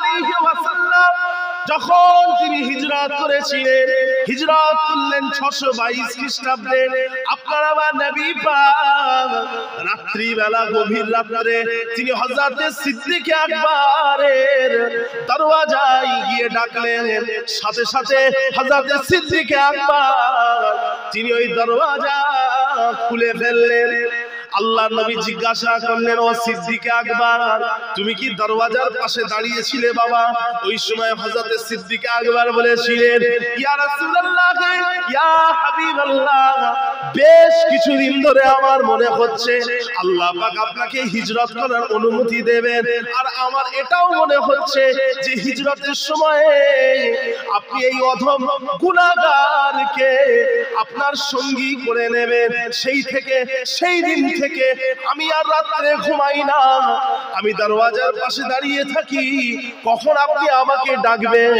আলাইহি ওয়াসাল্লাম যখন তিনি হিজরত করেছিলেন, হিজরত করলেন 622 খ্রিস্টাব্দে। আপনার আমার নবী পাক রাত্রি বেলা গভীর রাত্রে তিনি হযরত সিদ্দিক আকবরের দরওয়াজায় গিয়ে ডাকলেন। সাথে সাথে হযরত সিদ্দিক আকবর তিনি ওই দরওয়াজা খুলে ফেললেন। আল্লাহর নবী জিজ্ঞাসা করলেন, ও সিদ্দিক আকবর, তুমি কি দরওয়াজার পাশে দাঁড়িয়েছিলে বাবা? ওই সময় হযরত সিদ্দিক আকবর বলেছিলেন, ইয়া রাসূলুল্লাহ, ইয়া হাবিবাল্লাহ, বেশ কিছুদিন ধরে আমার মনে হচ্ছে আল্লাহ পাক আপনাকে হিজরত করার অনুমতি দেবেন, আর আমার এটাও মনে হচ্ছে যে হিজরতের সময়ে আপনি এই অধম গুনাহগারকে আপনার সঙ্গী করে নেবেন। সেই দিন থেকে আমি আর রাত্রে ঘুমাই না, আমি দরওয়াজার পাশে দাঁড়িয়ে থাকি কখন আপনি আমাকে ডাকবেন।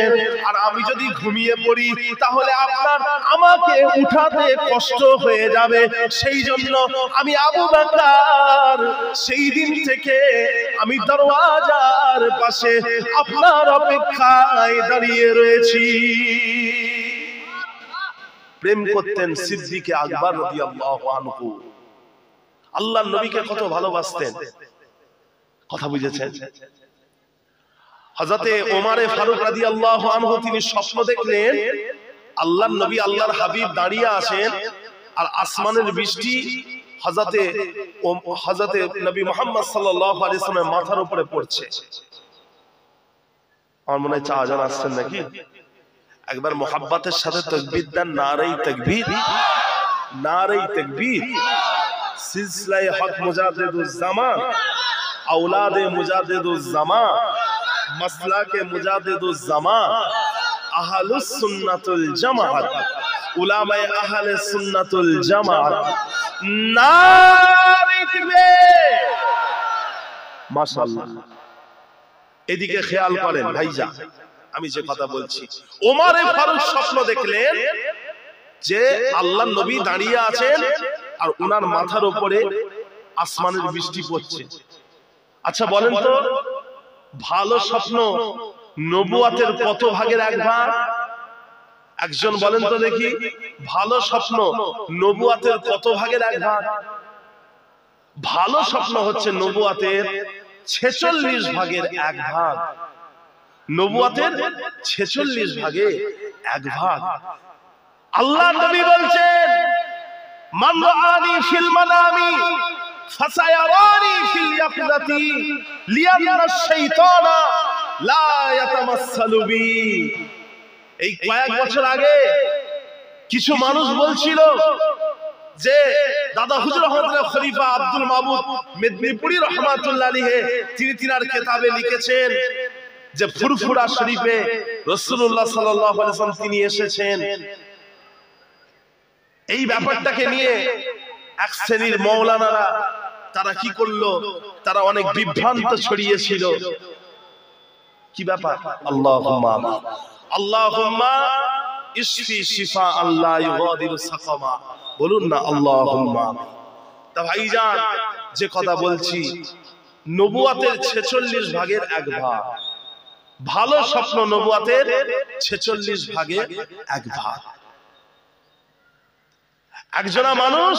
আর আমি যদি ঘুমিয়ে পড়ি তাহলে আমাকে উঠাতে কষ্ট হয়ে যাবে। সেই জন্য আমি আবু বকর সেই দিন থেকে আমি দরওয়াজার পাশে আপনার অপেক্ষায় দাঁড়িয়ে রয়েছি। প্রেম করতেন সিদ্দিক আকবর রাদিয়াল্লাহু আনহু। আল্লাহর নবীকে কত ভালোবাসতেন, কথা বুঝেছেন? হযরতে ওমর ফারুক রাদিয়াল্লাহু আনহু তিনি স্বপ্ন দেখলেন আল্লাহর নবী আল্লাহর হাবিব দাঁড়িয়ে আছেন আর আসমানের বৃষ্টি হযরতে নবী মুহাম্মদ সাল্লাল্লাহু আলাইহি ওয়াসাল্লামের মাথার উপরে পড়ছে। আমার মনে হয় চা আজান আসছেন নাকি? একবার মোহাব্বতের সাথে তাকবীর দেন, নারে তাকবীর, নারে তাকবীর। সিলসিলায়ে হক মুজাদ্দিদুজ জামান, औलादे मुजाद्दिदुज জামান, মাসলাকে মুজাদ্দিদুজ জামান, আহলুস সুন্নাতুল জামাত, উলামায়ে আহলে সুন্নাতুল জামাত, নারে তাকবীর। মাশাআল্লাহ। এদিকে খেয়াল করেন ভাইজান, আমি যে কথা বলছি, ওমর ফারুক স্বপ্ন দেখলেন যে আল্লাহর নবী দাঁড়িয়ে আছেন আর উনার মাথার উপরে আসমানের বৃষ্টি পড়ছে। আচ্ছা বলেন তো, ভালো স্বপ্ন নবুয়াতের কত ভাগের এক ভাগ? একজন বলেন তো দেখি, ভালো স্বপ্ন নবুয়াতের কত ভাগের এক ভাগ? ভালো স্বপ্ন হচ্ছে নবুয়াতের 46 ভাগের এক ভাগ। নবুয়াতের 46 ভাগে এক ভাগ। আল্লাহ নবী বলছেন, মান রাআনি ফিল মানামি ফাসায়ারানি ফিল ইয়াকযাতি লিয়ান্না শাইতানা লা ইয়াতামাসসালু বি। এই কয়েক বছর আগে কিছু মানুষ বলছিল যে দাদা হুজুর রহমাতুল্লাহ খলিফা আব্দুল মাবুদ মেদিনীপুরি রহমাতুল্লাহ আলাইহি তিনি তিনার কিতাবে লিখেছেন যে ফুরফুরা শরীফে রাসূলুল্লাহ সাল্লাল্লাহু আলাইহি ওয়াসাল্লাম তিনি এসেছেন। এই ব্যাপারটাকে নিয়ে এক শ্রেণীর মাওলানারা তারা কি করলো, তারা অনেক বিভ্রান্ত ছড়িয়েছিল। কি ব্যাপার? আল্লাহুম্মা আল্লাহুম্মা ইশফি শিফা আল্লাহ ইউগাদিরু সাকামা, বলুন না আল্লাহুম্মা। তা ভাইজান যে কথা বলছি, নবুয়াতের 46 ভাগের এক ভাগ। ভালো স্বপ্ন নবুয়াতের 46 ভাগের এক ভাগ। একজনা মানুষ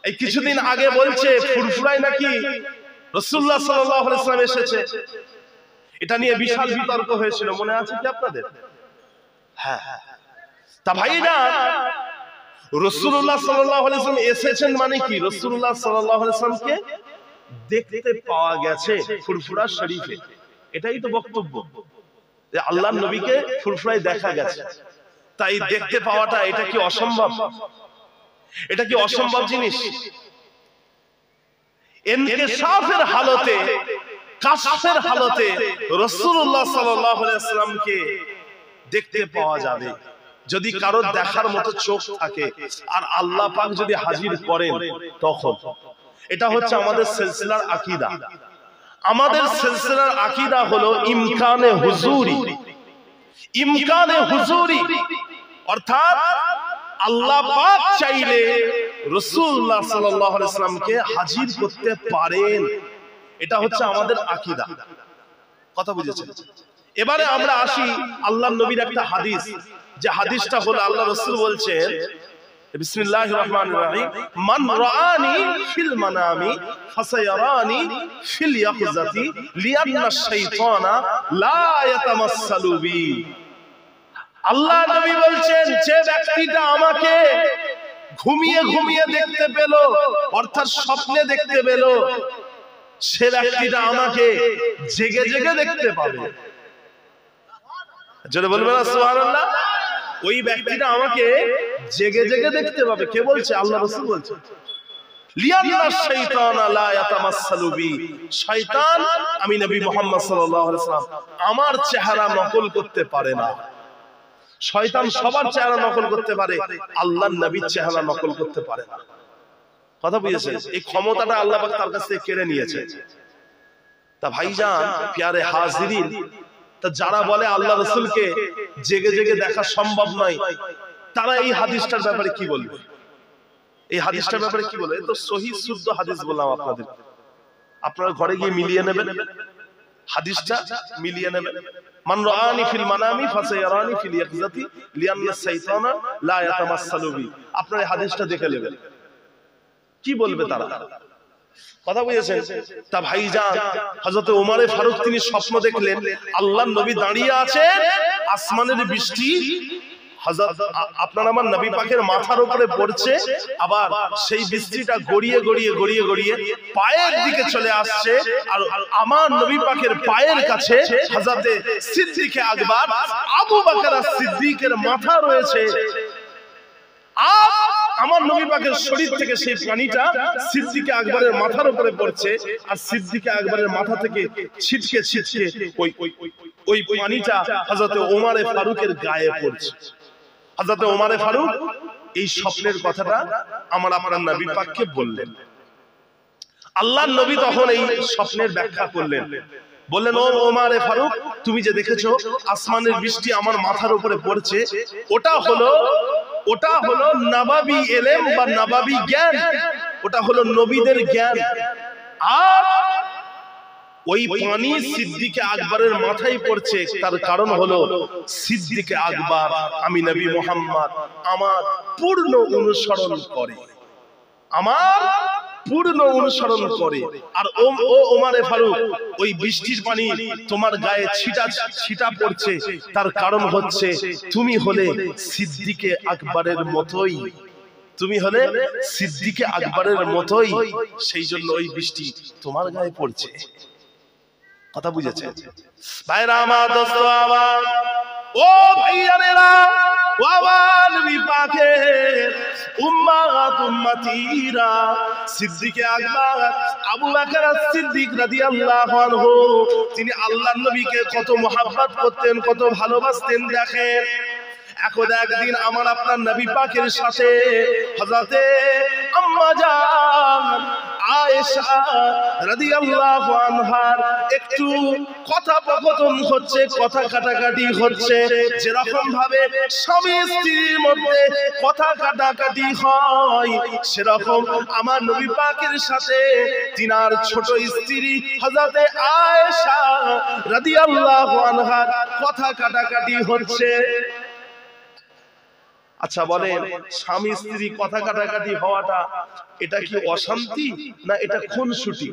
এই কিছুদিন আগে বলছে ফুরফুরায় নাকি রাসূলুল্লাহ সাল্লাল্লাহু আলাইহি ওয়াসাল্লাম এসেছে। এটা নিয়ে বিশাল বিতর্ক হয়েছিল, মনে আছে কি আপনাদের? হ্যাঁ। তা ভাইরা, রাসূলুল্লাহ সাল্লাল্লাহু আলাইহি ওয়াসাল্লাম এসেছেন মানে কি? রাসূলুল্লাহ সাল্লাল্লাহু আলাইহি ওয়াসাল্লামকে দেখতে পাওয়া গেছে ফুরফুরা শরীফে। এটাই তো বক্তব্য যে আল্লাহর নবীকে ফুরফুরায় দেখা গেছে। তাই দেখতে পাওয়াটা এটা কি অসম্ভব? এটা কি অসম্ভব জিনিস? ইনকিশাফের হালতে, কাশফের হালতে রাসূলুল্লাহ সাল্লাল্লাহু আলাইহি ওয়াসাল্লামকে দেখতে পাওয়া যাবে যদি কারো দেখার মতো চোখ থাকে আর আল্লাহ পাক যদি হাজির করেন তখন। এটা হচ্ছে আমাদের সিলসিলার আকীদা। আমাদের সিলসিলার আকীদা হলো ইমকানে হুজুরি। ইমকানে হুজুরি অর্থাৎ আল্লাহ পাক চাইলে রাসূলুল্লাহ সাল্লাল্লাহু আলাইহি ওয়াসাল্লামকে হাজির করতে পারেন। এটা হচ্ছে আমাদের আকীদা। কথা বুঝেছেন? এবারে আমরা আসি আল্লাহর নবীর একটা হাদিস, যে হাদিসটা হলো আল্লাহ রাসূল বলছেন বিসমিল্লাহির রহমানির রহিম, মান রাআনি ফিল মানামি ফাসায়ারানি ফিল ইয়াকযাতি লিআন্না শাইতানা লা ইয়াতামাসসালু বি। আল্লাহ নবী বলছেন, যে ব্যক্তিটা আমাকে ঘুমিয়ে ঘুমিয়ে দেখতে পেল, অর্থাৎ স্বপ্নে দেখতে পেল, সে ব্যক্তিটা আমাকে জেগে জেগে দেখতে পাবে। জোরে বলবেন না সুবহানাল্লাহ? ওই ব্যক্তিটা আমাকে জেগে জেগে দেখতে পাবে। কে বলছে? আল্লাহ রাসূল বলছে, লিআন্না শাইতানা লা ইয়াতামাসসালু বি। শয়তান, আমি নবী মুহাম্মদ সাল্লাল্লাহু আলাইহি ওয়াসাল্লাম, আমার চেহারা নকল করতে পারে না। শয়তান সবার চেহারা নকল করতে পারে, আল্লাহর নবীর চেহারা নকল করতে পারে না। কথা বুঝেছেন? এই ক্ষমতাটা আল্লাহ পাক তার কাছ থেকে কেড়ে নিয়েছে। তা ভাইজান, প্যারে হাজিরিন, তা যারা বলে আল্লাহ রাসূলকে জেগে জেগে দেখা সম্ভব নয়, তারা এই হাদিসটার ব্যাপারে কি বলবে? এই হাদিসটার ব্যাপারে কি বলবে? তো সহিহ শুদ্ধ হাদিস বললাম আপনাদের, আপনারা ঘরে গিয়ে মিলিয়ে নেবেন, হাদিসটা মিলিয়ে নেবেন। মান রাআনি ফিল মানামি ফাসায়ারানি ফিল ইয়াকযাতি লিআন্না শাইতানা লা ইয়াতামাসসালু বি। আপনারা এই হাদিসটা দেখে নেবেন, কি বলবে তারা? কথা বুঝেছেন? তা ভাইজান, হযরত ওমর ফারুক তিনি স্বপ্ন দেখলেন আল্লাহর নবী দাঁড়িয়ে আছেন, আসমানের বৃষ্টি আপনার আমার নবী পাকের মাথার উপরে পড়ছে, আবার সেই বৃষ্টিটা গড়িয়ে গড়িয়ে গড়িয়ে গড়িয়ে পায়ের দিকে চলে আসছে, আর আমার নবী পাকের পায়ের কাছে হযরতে সিদ্দিক আকবর আবু বকর সিদ্দিকের মাথা রয়েছে। আর আমার নবী পাকের শরীর থেকে সেই পানিটা সিদ্দিক আকবরের মাথার উপরে পড়ছে, আর সিদ্দিক আকবরের মাথা থেকে ছিটকে ছিটকে ওই পানিটা হযরত ওমর ফারুকের গায়ে পড়ছে। হযরত ওমর ফারুক এই স্বপ্নের কথাটা আমার আপনার নবী পাককে বললেন। আল্লাহর নবী তখন এই স্বপ্নের ব্যাখ্যা করলেন, বললেন, ও ওমর ফারুক, তুমি যে দেখেছো আসমানের বৃষ্টি আমার মাথার উপরে পড়ছে, ওটা হলো নবাবী ইলম বা নবাবী জ্ঞান, ওটা হলো নবীদের জ্ঞান। আর ওই পানি সিদ্দিক আকবরের মাথায় পড়ছে, তার কারণ হলো সিদ্দিক আকবর আমি নবী মুহাম্মদ আমার পূর্ণ অনুসরণ করে, আমার পূর্ণ অনুসরণ করে। আর ও ওমর ফারুক, ওই বৃষ্টির পানি তোমার গায়ে ছিটা পড়ছে, তার কারণ হচ্ছে তুমি হলে সিদ্দিক আকবরের মতোই, তুমি হলে সিদ্দিক আকবরের মতোই, সেই জন্য ওই বৃষ্টি তোমার গায়ে পড়ছে। কথা বুঝেছেন ভাইরা আমার, দোস্ত আমার, ও ভাইয়ারেরা, ও আমার নবী পাকের উম্মাত উম্মতিরা, সিদ্দিক আকবর আবু বকর সিদ্দিক রাদিয়াল্লাহু আনহু, তিনি আল্লাহর নবীকে কত মহব্বত করতেন, কত ভালোবাসতেন। দেখেন, একদিন আমার আপনার নবী পাকের সাথে হযরতে আম্মা জান আয়েশা রাদিয়াল্লাহু আনহার একটু কথোপকথন হচ্ছে, কথা কাটাকাটি হচ্ছে। যেরকম ভাবে স্বামী স্ত্রীর মধ্যে কথা কাটাকাটি হয়, সেরকম আমার নবী পাকের সাথে তিনার ছোট স্ত্রী হযরতে আয়েশা রাদিয়াল্লাহু আনহার কথা কাটাকাটি হচ্ছে। আচ্ছা বলেন, স্বামী স্ত্রী কথা কাটাকাটি হওয়াটা এটা কি অশান্তি না এটা খুনসুটি?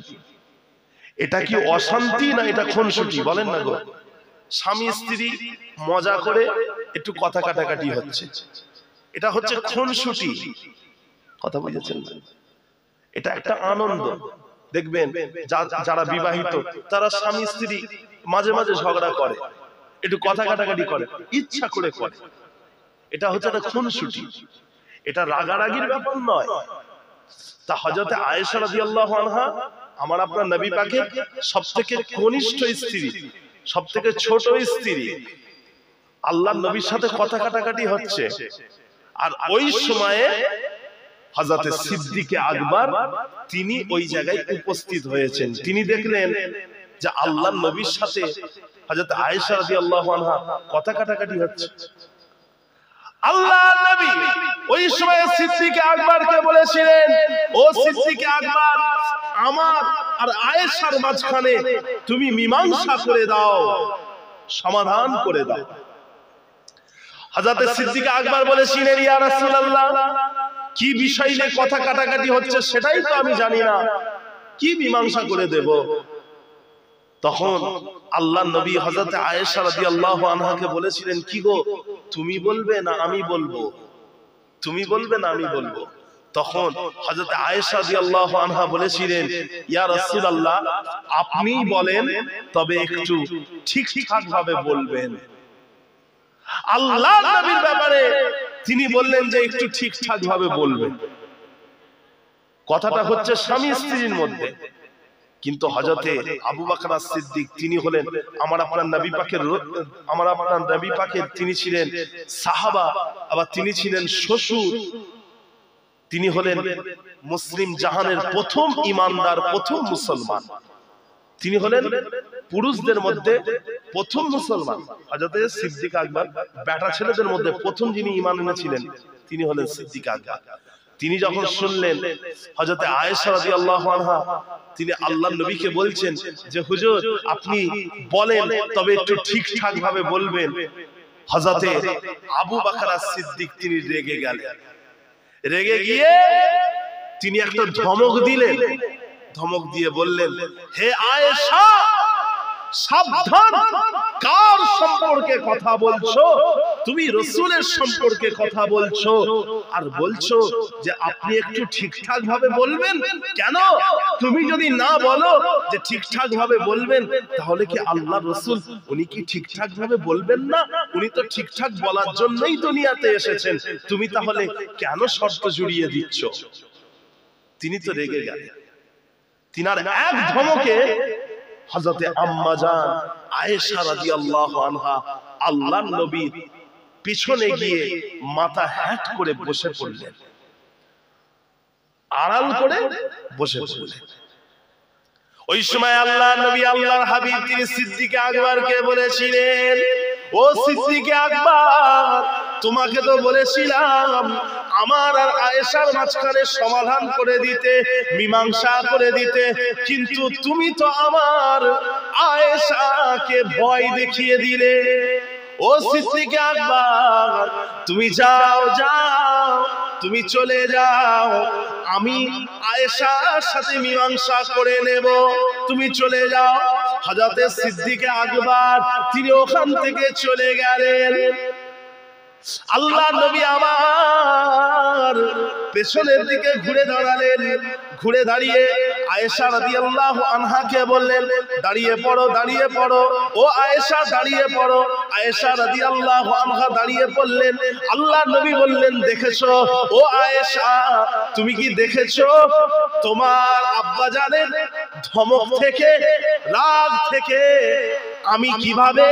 এটা কি অশান্তি না এটা খুনসুটি? বলেন না গো। স্বামী স্ত্রী মজা করে একটু কথা কাটাকাটি হচ্ছে, এটা হচ্ছে খুনসুটি। কথা বুঝেছেন? এটা একটা আনন্দ। দেখবেন যারা বিবাহিত তারা স্বামী স্ত্রী মাঝে মাঝে ঝগড়া করে, একটু কথা কাটাকাটি করে, ইচ্ছা করে করে। এটা হচ্ছে একটা খুনসুটি, এটা রাগারাগির ব্যাপার নয়। তা হযরতে আয়েশা রাদিয়াল্লাহু আনহা আমার আপনার নবী পাকের সবথেকে কনিষ্ঠ স্ত্রী, সবথেকে ছোট স্ত্রী, আল্লাহর নবীর সাথে কথা কাটাকাটি হচ্ছে। আর ওই সময়ে হযরতে সিদ্দিক আকবর তিনি ওই জায়গায় উপস্থিত হয়েছেন। তিনি দেখলেন যে আল্লাহর নবীর সাথে হযরতে আয়েশা রাদিয়াল্লাহু আনহা কথা কাটাকাটি হচ্ছে। আল্লাহ নবী ওই সময় সিদ্দিক আকবরকে বলেছিলেন, ও সিদ্দিক আকবর, আমার আর আয়েশার মাঝখানে তুমি মীমাংসা করে দাও, সমাধান করে দাও। হযরত সিদ্দিক আকবর বলেছিলেন, ইয়া রাসূলুল্লাহ, কি বিষয় নিয়ে কথা কাটাকাটি হচ্ছে সেটাই তো আমি জানি না, কি মীমাংসা করে দেব? তখন আল্লাহর নবী হযরত আয়েশা রাদিয়াল্লাহু আনহাকে বলেছিলেন, কি গো, তুমি বলবে না আমি বলবো? তুমি বলবে না আমি বলবো? তখন হযরত আয়েশা রাদিয়াল্লাহু আনহা বলেছিলেন, ইয়া রাসূলুল্লাহ, আপনি বলেন, তবে একটু ঠিকঠাক ভাবে বলবেন। আল্লাহর নবীর ব্যাপারে তিনি বললেন যে একটু ঠিকঠাক ভাবে বলবেন। কথাটা হচ্ছে স্বামী স্ত্রীর মধ্যে, কিন্তু হযরতে আবু বকর সিদ্দিক তিনি হলেন আমার আপনার নবী পাকের তিনি ছিলেন সাহাবা, আবার তিনি ছিলেন শ্বশুর, তিনি হলেন মুসলিম জাহানের প্রথম ঈমানদার, প্রথম মুসলমান, তিনি হলেন পুরুষদের মধ্যে প্রথম মুসলমান। হযরতে সিদ্দিক আকবর বেটা ছেলেদের মধ্যে প্রথম যিনি ঈমান এনেছিলেন তিনি হলেন সিদ্দিক আকবর। তিনি যখন শুনলেন হযরতে আয়েশা রাদিয়াল্লাহু আনহা তিনি আল্লাহর নবীকে বলছেন যে হুজুর আপনি বলেন, তবে একটু ঠিকঠাক ভাবে বলবেন, হযরতে আবু বকর সিদ্দিক তিনি রেগে গেলেন। রেগে গিয়ে তিনি একটা ধমক দিলেন, ধমক দিয়ে বললেন, হে আয়েশা, সাবধান, কার সম্পর্কে কথা বলছো? তুমি রাসূলের সম্পর্কে কথা বলছো, আর বলছো যে আপনি একটু ঠিকঠাক ভাবে বলবেন। কেন? তুমি যদি না বলো যে ঠিকঠাক ভাবে বলবেন, তাহলে কি আল্লাহর রাসূল উনি কি ঠিকঠাক ভাবে বলবেন না? উনি তো ঠিকঠাক বলার জন্যই দুনিয়াতে এসেছেন, তুমি তাহলে কেন শর্ত জুড়িয়ে দিচ্ছ? তিনি তো রেগে গেলেন। তিনার এক ধমকে হযরতে আম্মা জান আয়েশা রাদিয়াল্লাহু আনহা আল্লাহর নবীর পিছনে গিয়ে মাথা হ্যাট করে বসে পড়লেন, আড়াল করে বসে পড়লেন। ওই সময় আল্লাহর নবী আল্লাহর হাবিব তিনি সিদ্দিক আকবরকে বলেছিলেন, ও সিদ্দিক আকবর, তোমাকে তো বলেছিলাম আমার আর আয়েশার মাঝখানে সমাধান করে দিতে, মীমাংসা করে দিতে, কিন্তু তুমি তো আমার আয়েশাকে ভয় দেখিয়ে দিলে। ও সিদ্দিক আকবর, তুমি যাও যাও, তুমি চলে যাও, আমি আয়েশার সাথে মীমাংসা করে নেব, তুমি চলে যাও। হযরতে সিদ্দিক আকবর তিনি ওখান থেকে চলে গেলেন। আল্লাহ নবী আমার পেছনের দিকে ঘুরে দাঁড়ালেন, ঘুরে দাঁড়িয়ে আয়েশা রাদিয়াল্লাহু আনহাকে বললেন, দাঁড়িয়ে পড়ো, দাঁড়িয়ে পড়ো, ও আয়েশা দাঁড়িয়ে পড়ো। আয়েশা রাদিয়াল্লাহু আনহা দাঁড়িয়ে পড়লেন। আল্লাহ নবী বললেন, দেখেছো ও আয়েশা, তুমি কি দেখেছো তোমার আব্বাজানের ধমক থেকে, রাগ থেকে আমি কিভাবে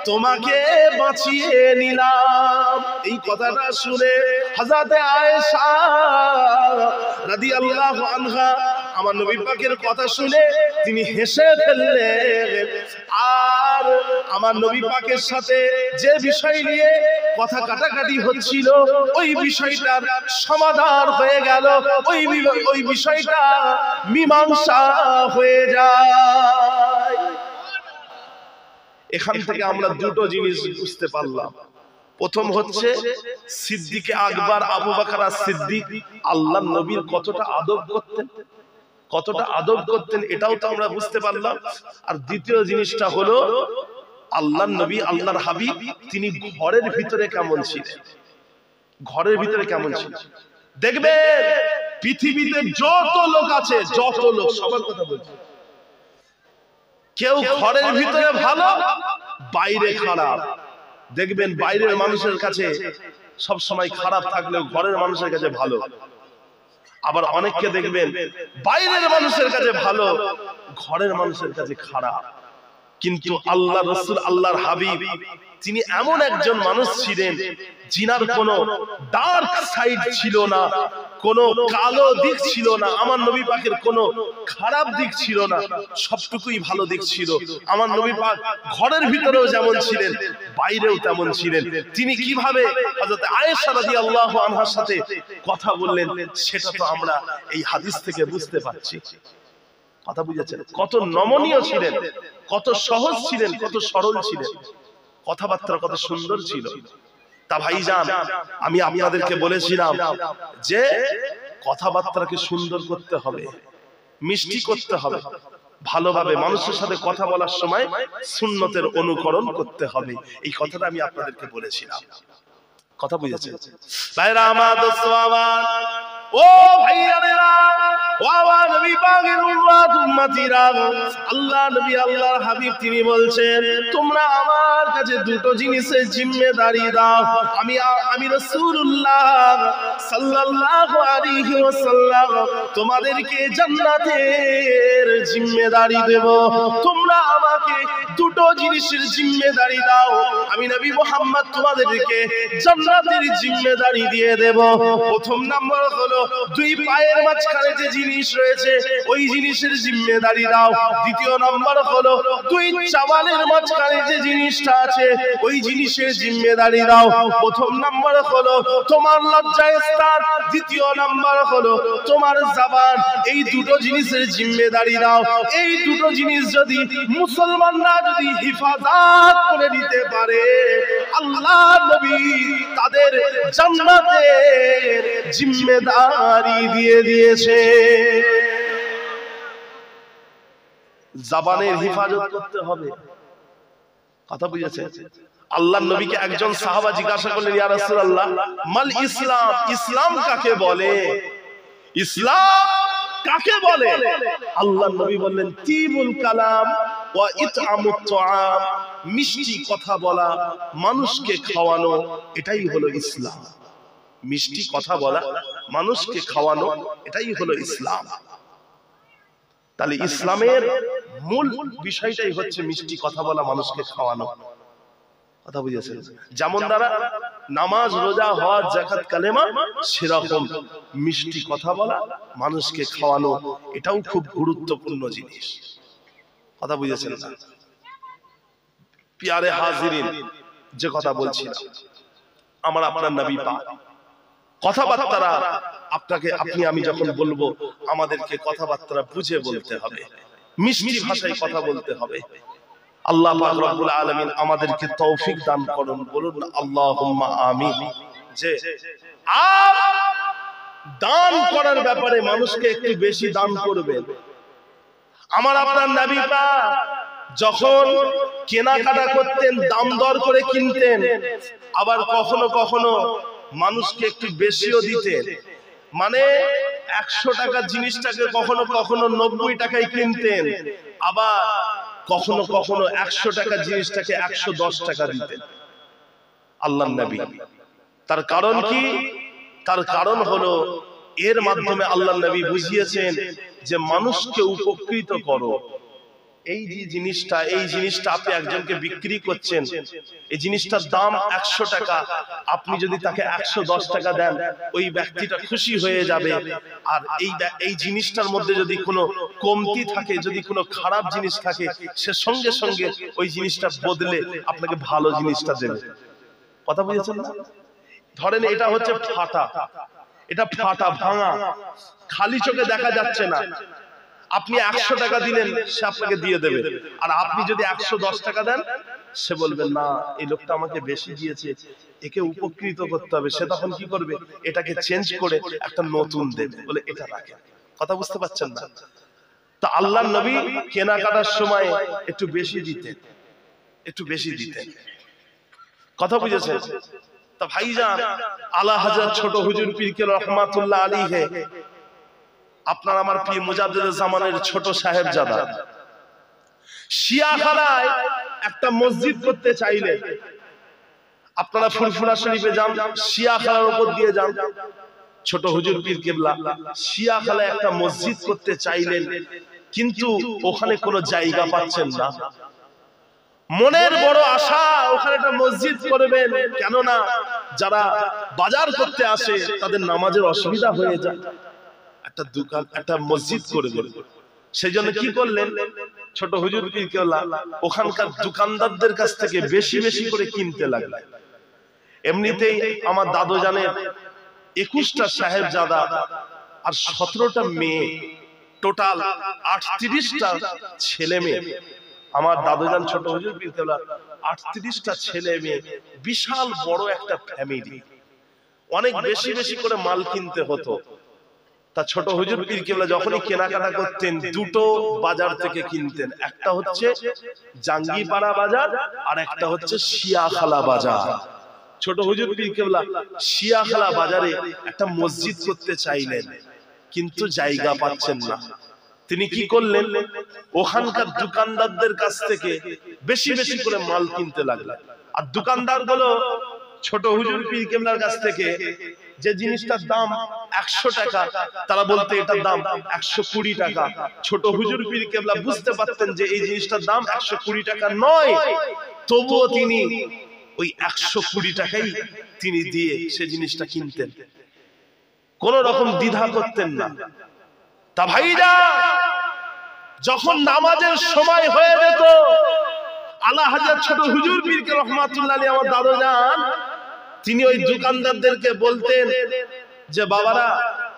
তোমাকে বাঁচিয়ে নিলাম? এই কথাটা শুনে হযরতে আয়েশা রাদিয়াল্লাহু আনহা আমার নবী পাকের কথা শুনে তিনি হেসে ফেললেন, আর আমার নবী পাকের সাথে যে বিষয় নিয়ে কথা কাটাকাটি হচ্ছিল ওই বিষয়টার সমাধান হয়ে গেল, ওই বিষয়টা মীমাংসা হয়ে যায়। এখান থেকে আমরা দুটো জিনিস বুঝতে পারলাম। প্রথম হচ্ছে সিদ্দিক আকবর আবু বকর সিদ্দিক আল্লাহর নবীর কতটা আদব করতেন, কতটা আদব করতেন, এটাও তো আমরা বুঝতে পারলাম। আর দ্বিতীয় জিনিসটা হলো আল্লাহর নবী আল্লাহর হাবিব তিনি ঘরের ভিতরে কেমন ছিলেন, ঘরের ভিতরে কেমন ছিলেন। দেখবেন পৃথিবীতে যত লোক আছে, যত লোক, সবার কথা বলছি, কেউ ঘরের ভিতরে ভালো, বাইরে খারাপ। দেখবেন বাইরের মানুষের কাছে সব সময় খারাপ থাকলেও ঘরের মানুষের কাছে ভালো। আবার অনেককে দেখবেন বাইরের মানুষের কাছে ভালো, ঘরের মানুষের কাছে খারাপ। কিন্তু আল্লাহ রাসূল আল্লাহর হাবিব তিনি এমন একজন মানুষ ছিলেন জিনার কোনো ডার্ক সাইড ছিল না, কোনো কালো দিক ছিল না, আমার নবী পাকের কোনো খারাপ দিক ছিল না, সবটুকুই ভালো দিক ছিল। আমার নবী পাক ঘরের ভিতরেও যেমন ছিলেন বাইরেও তেমন ছিলেন। তিনি কিভাবে হযরত আয়েশা রাদিয়াল্লাহু আনহার সাথে কথা বললেন সেটা তো আমরা এই হাদিস থেকে বুঝতে পারছি। কথা বুঝেছেন? কত নমনীয় ছিলেন, কত সহজ ছিলেন, কত সরল ছিলেন, কথাবার্তা কত সুন্দর ছিল। তা ভাইজান, আমি আপনাদেরকে বলেছিলাম যে কথাবার্তাকে সুন্দর করতে হবে, মিষ্টি করতে হবে, ভালোভাবে মানুষের সাথে কথা বলার সময় সুন্নতের অনুকরণ করতে হবে। এই কথাটা আমি আপনাদেরকে বলেছিলাম। কথা বুঝেছেন? ভাইরা আমার, দোস্ত আমার, ও ভাইয়ারা, ও আমার নবী পাকের উম্মত উম্মতিরা, আল্লাহ নবী আল্লাহর হাবিব তিনি বলছেন তোমরা আমার কাছে দুটো জিনিসের জিম্মেদারি দাও। আমি রাসূলুল্লাহ সাল্লাল্লাহু আলাইহি ওয়াসাল্লাম তোমাদেরকে জান্নাতের জিম্মেদারি দেব। তোমরা আমাকে দুটো জিনিসের জিম্মেদারি দাও, আমি নবী মুহাম্মদ তোমাদেরকে জান্নাতের জিম্মেদারি দিয়ে দেব। প্রথম নাম্বার হলো দুই পায়ের মাঝখানে যে জিনিস রয়েছে ওই জিনিসের জিম্মেদারি দাও। দ্বিতীয় নাম্বার হলো দুই চাওয়ালের মাঝখানে যে জিনিসটা আছে ওই জিনিসের জিম্মেদারি দাও। প্রথম নাম্বার হলো তোমার লজ্জাস্থান, দ্বিতীয় নাম্বার হলো তোমার জবান। এই দুটো জিনিসের জিম্মেদারি দাও। এই দুটো জিনিস যদি মুসলমানরা যদি হিফাজত করে নিতে পারে, আল্লাহ নবী তাদের জান্নাতের জিম্মেদারি দিয়ে দিয়েছে। জবানের হিফাজত করতে হবে। কথা বুঝেছে? আল্লাহর নবীকে একজন সাহাবা জিজ্ঞাসা করলেন, ইয়া রাসূলুল্লাহ, মাল ইসলাম, ইসলাম কাকে বলে? ইসলাম কাকে বলে? আল্লাহর নবী বললেন, তিবুল কালাম ওয়া ইতআমুত তুআম, মিষ্টি কথা বলা, মানুষকে খাওয়ানো, এটাই হলো ইসলাম। মিষ্টি কথা বলা, মানুষকে খাওয়ানো, এটাই হলো ইসলাম। তাহলে ইসলামের মূল বিষয়টাই হচ্ছে মিষ্টি কথা বলা, মানুষকে খাওয়ানো। কথা বুঝেছেন? যেমন দ্বারা নামাজ, রোজা, হজ, যাকাত, কালেমা, সেরকম মিষ্টি কথা বলা, মানুষকে খাওয়ানো, এটাও খুব গুরুত্বপূর্ণ জিনিস। কথা বুঝেছেন না? প্যারে হাজিরিন, যে কথা বলছিলাম, আমার আপনার নবী পাক কথাবার্তা আপনাকে আমি যখন বলবো আমাদেরকে কথাবার্তা বুঝে বলতে হবে, মিষ্টি ভাষায় কথা বলতে হবে। আল্লাহ পাক রব্বুল আলামিন আমাদেরকে তৌফিক দান করুন। বলুন আল্লাহুম্মা আমিন। যে আর দান করার ব্যাপারে মানুষকে একটু বেশি দান করবেন। আমার আপনার নবী পাক যখন কেনাকাটা করতেন দাম দর করে কিনতেন, আবার কখনো কখনো মানুষকে একটু বেশিও দিতেন। মানে 100 টাকার জিনিসটাকে কখনো কখনো 90 টাকায় কিনতেন, আবার কখনো কখনো 100 টাকার জিনিসটাকে 110 টাকা দিতেন আল্লাহর নবী। তার কারণ কি? তার কারণ হলো এর মাধ্যমে আল্লাহর নবী বুঝিয়েছেন যে মানুষকে উপকৃত করো। এই যে জিনিসটা, এই জিনিসটা আপনি একজনকে বিক্রি করছেন, এই জিনিসটার দাম 100 টাকা, আপনি যদি তাকে 110 টাকা দেন, ওই ব্যক্তিটা খুশি হয়ে যাবে। আর এই জিনিসটার মধ্যে যদি কোনো কমতি থাকে, যদি কোনো খারাপ জিনিস থাকে, সে সঙ্গে সঙ্গে ওই জিনিসটা বদলে আপনাকে ভালো জিনিসটা দেবে। কথা বুঝেছেন না? ধরেন এটা হচ্ছে ফাটা, এটা ফাটা ভাঙা, খালি চোখে দেখা যাচ্ছে না, আপনি 100 টাকা দিলেন, সে আপনাকে দিয়ে দেবে। আর আপনি যদি 110 টাকা দেন, সে বলবেন না, এই লোকটা আমাকে বেশি দিয়েছে, একে উপকৃত করতে হবে। সে তখন কি করবে? এটাকে চেঞ্জ করে একটা নতুন দেবে, বলে এটা রাখে। কথা বুঝতে পারছেন না? তো আল্লাহর নবী কেনাকাটার সময় একটু বেশি দিতেন, একটু বেশি দিতেন। কথা বুঝেছেন? তা ভাইজান, আলা হযরত ছোট হুজুর পীর কে রহমাতুল্লাহ আলাইহি, আপনার আমার পীর মুজাদ্দিদ জামানের ছোট সাহেবজাদা শিয়াখানায় একটা মসজিদ করতে চাইলেন। আপনারা ফুরফুরা শরীফে যান, শিয়াখানার উপর দিয়ে যান, ছোট হুজুর পীর কেবলা শিয়াখানায় একটা মসজিদ করতে চাইলেন, কিন্তু ওখানে কোনো জায়গা পাচ্ছেন না। মনের বড় আশা ওখানে একটা মসজিদ করবেন, কেননা যারা বাজার করতে আসে তাদের নামাজের অসুবিধা হয়ে যায়, একটা দোকান একটা মসজিদ করবেন। সেই জন্য কি করলেন, ছোট হুজুর পীর কেবলা ওখানকার দোকানদারদের কাছ থেকে বেশি বেশি করে কিনতে লাগলেন। এমনিতেই আমার দাদু জানের 21টা সাহেবজাদা আর 17টা মেয়ে, টোটাল 38টা ছেলে মেয়ে। আমার দাদুজান ছোট হুজুর পীর কেবলা 38টা ছেলে মেয়ে, বিশাল বড় একটা ফ্যামিলি, অনেক বেশি বেশি করে মাল কিনতে হতো। তা ছোট হুজুর পীর কেবলা যখনই কেনাকাটা করতেন দুটো বাজার থেকে কিনতেন, একটা হচ্ছে জাঙ্গিপাড়া বাজার আর একটা হচ্ছে শিয়াখালা বাজার। ছোট হুজুর পীর কেবলা শিয়াখালা বাজারে একটা মসজিদ করতে চাইলেন, কিন্তু জায়গা পাচ্ছেন না। তিনি কি করলেন, ওখানকার দোকানদারদের কাছ থেকে বেশি বেশি করে মাল কিনতে লাগলেন। আর দোকানদার গুলো ছোট হুজুর পীর কেবলার কাছ থেকে যে জিনিসটার দাম 100 টাকা, তারা বলতে এটার দাম 120 টাকা। ছোট হুজুর পীর কেবলা বুঝতে পারতেন যে এই জিনিসটার দাম 120 টাকা নয়, তবুও তিনি ওই 120 টাকাই তিনি দিয়ে সে জিনিসটা কিনতেন, কোন রকম দ্বিধা করতেন না। তা ভাইরা, যখন নামাজের সময় হয়ে যেত, আলা হযরত ছোট হুজুর পীর কে রহমাতুল্লাহ আলাইহি আমার দাদু জান তিনি ওই দোকানদারদেরকে বলতেন যে বাবারা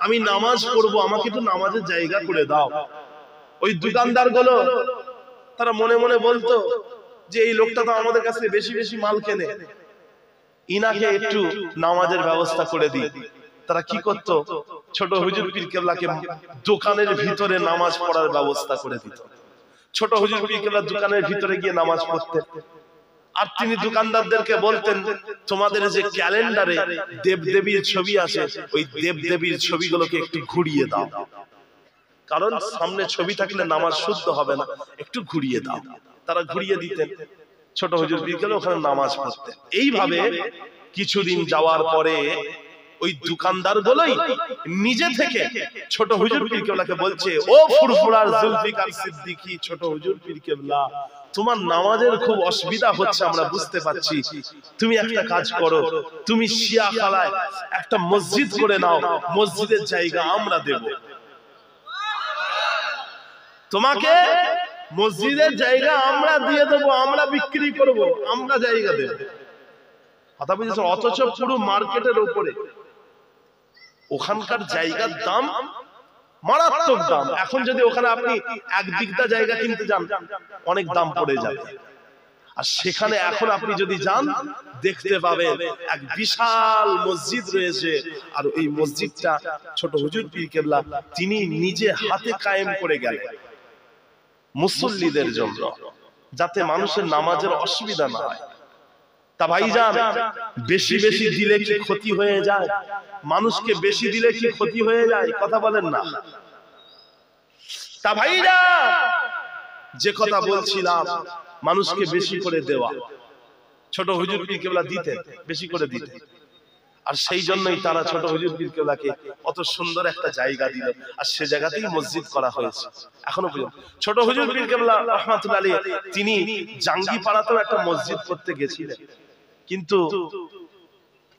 আমি নামাজ পড়বো, আমাকে একটু নামাজের জায়গা করে দাও। ওই দোকানদার গুলো তারা মনে মনে বলতো যে এই লোকটা তো আমাদের কাছে বেশি বেশি মাল কেনে, ইনাকে একটু নামাজের ব্যবস্থা করে দিই। তারা কি করতো, ছোট হুজুর পীর কেবলাকে দোকানের ভিতরে নামাজ পড়ার ব্যবস্থা করে দিত। ছোট হুজুর পীর কেবলা দোকানের ভিতরে গিয়ে নামাজ পড়তেন, আর তিনি দোকানদারদেরকে বলতেন তোমাদের যে ক্যালেন্ডারে দেবদেবীর ছবি আছে, ওই দেবদেবীর ছবিগুলোকে একটু ঘুরিয়ে দাও, কারণ সামনে ছবি থাকলে নামাজ শুদ্ধ হবে না, একটু ঘুরিয়ে দাও। তারা ঘুরিয়ে দিতেন, ছোট হুজুর পীর কেবলা ওখানে নামাজ পড়তেন। এইভাবে কিছুদিন যাওয়ার পরে ওই দোকানদার গুলোই নিজে থেকে ছোট হুজুর পীর কেবলাকে বলছে, ও ফুরফুরার জুলফিকার সিদ্দিকী ছোট হুজুর পীর কেবলা, তোমার নামাজের খুব অসুবিধা হচ্ছে, আমরা বুঝতে পারছি, তুমি একটা কাজ করো, তুমি শিয়াখালায় একটা মসজিদ করে নাও, মসজিদের জায়গা আমরা দেব তোমাকে, মসজিদের জায়গা আমরা দিয়ে দেবো, আমরা বিক্রি করব, আমরা জায়গা দেব। কথা বুঝেছেন? অথচ পুরো মার্কেটের উপরে ওখানকার জায়গার দাম মারাত্মক দাম। এখন যদি ওখানে আপনি এক বিঘা জায়গা কিনতে যান অনেক দাম পড়ে যাবে, আর সেখানে এখন আপনি যদি যান দেখতে পাবেন এক বিশাল মসজিদ রয়েছে। আর এই মসজিদটা ছোট হুজুর পীর কেবলা তিনি নিজে হাতে কায়েম করে গেলেন মুসল্লিদের জন্য, যাতে মানুষের নামাজের অসুবিধা না হয়। তা ভাইজান, বেশি বেশি দিলে কি ক্ষতি হয়ে যায়? মানুষকে বেশি দিলে কি ক্ষতি হয়ে যায়? কথা বলেন না। তা ভাইজান, যে কথা বলছিলাম, মানুষকে বেশি করে দেওয়া, ছোট হুজুর পীর কেবলা দিতেন, বেশি করে দিতেন। আর সেই জন্যই তারা ছোট হুজুর পীর কেবলাকে অত সুন্দর একটা জায়গা দিল, আর সে জায়গাতেই মসজিদ করা হয়েছে এখনো পর্যন্ত। ছোট হুজুর পীর কেবলা রাহমাতুল্লাহ আলাইহি তিনি জাঙ্গিপাড়াতেও একটা মসজিদ করতে গেছিলেন, কিন্তু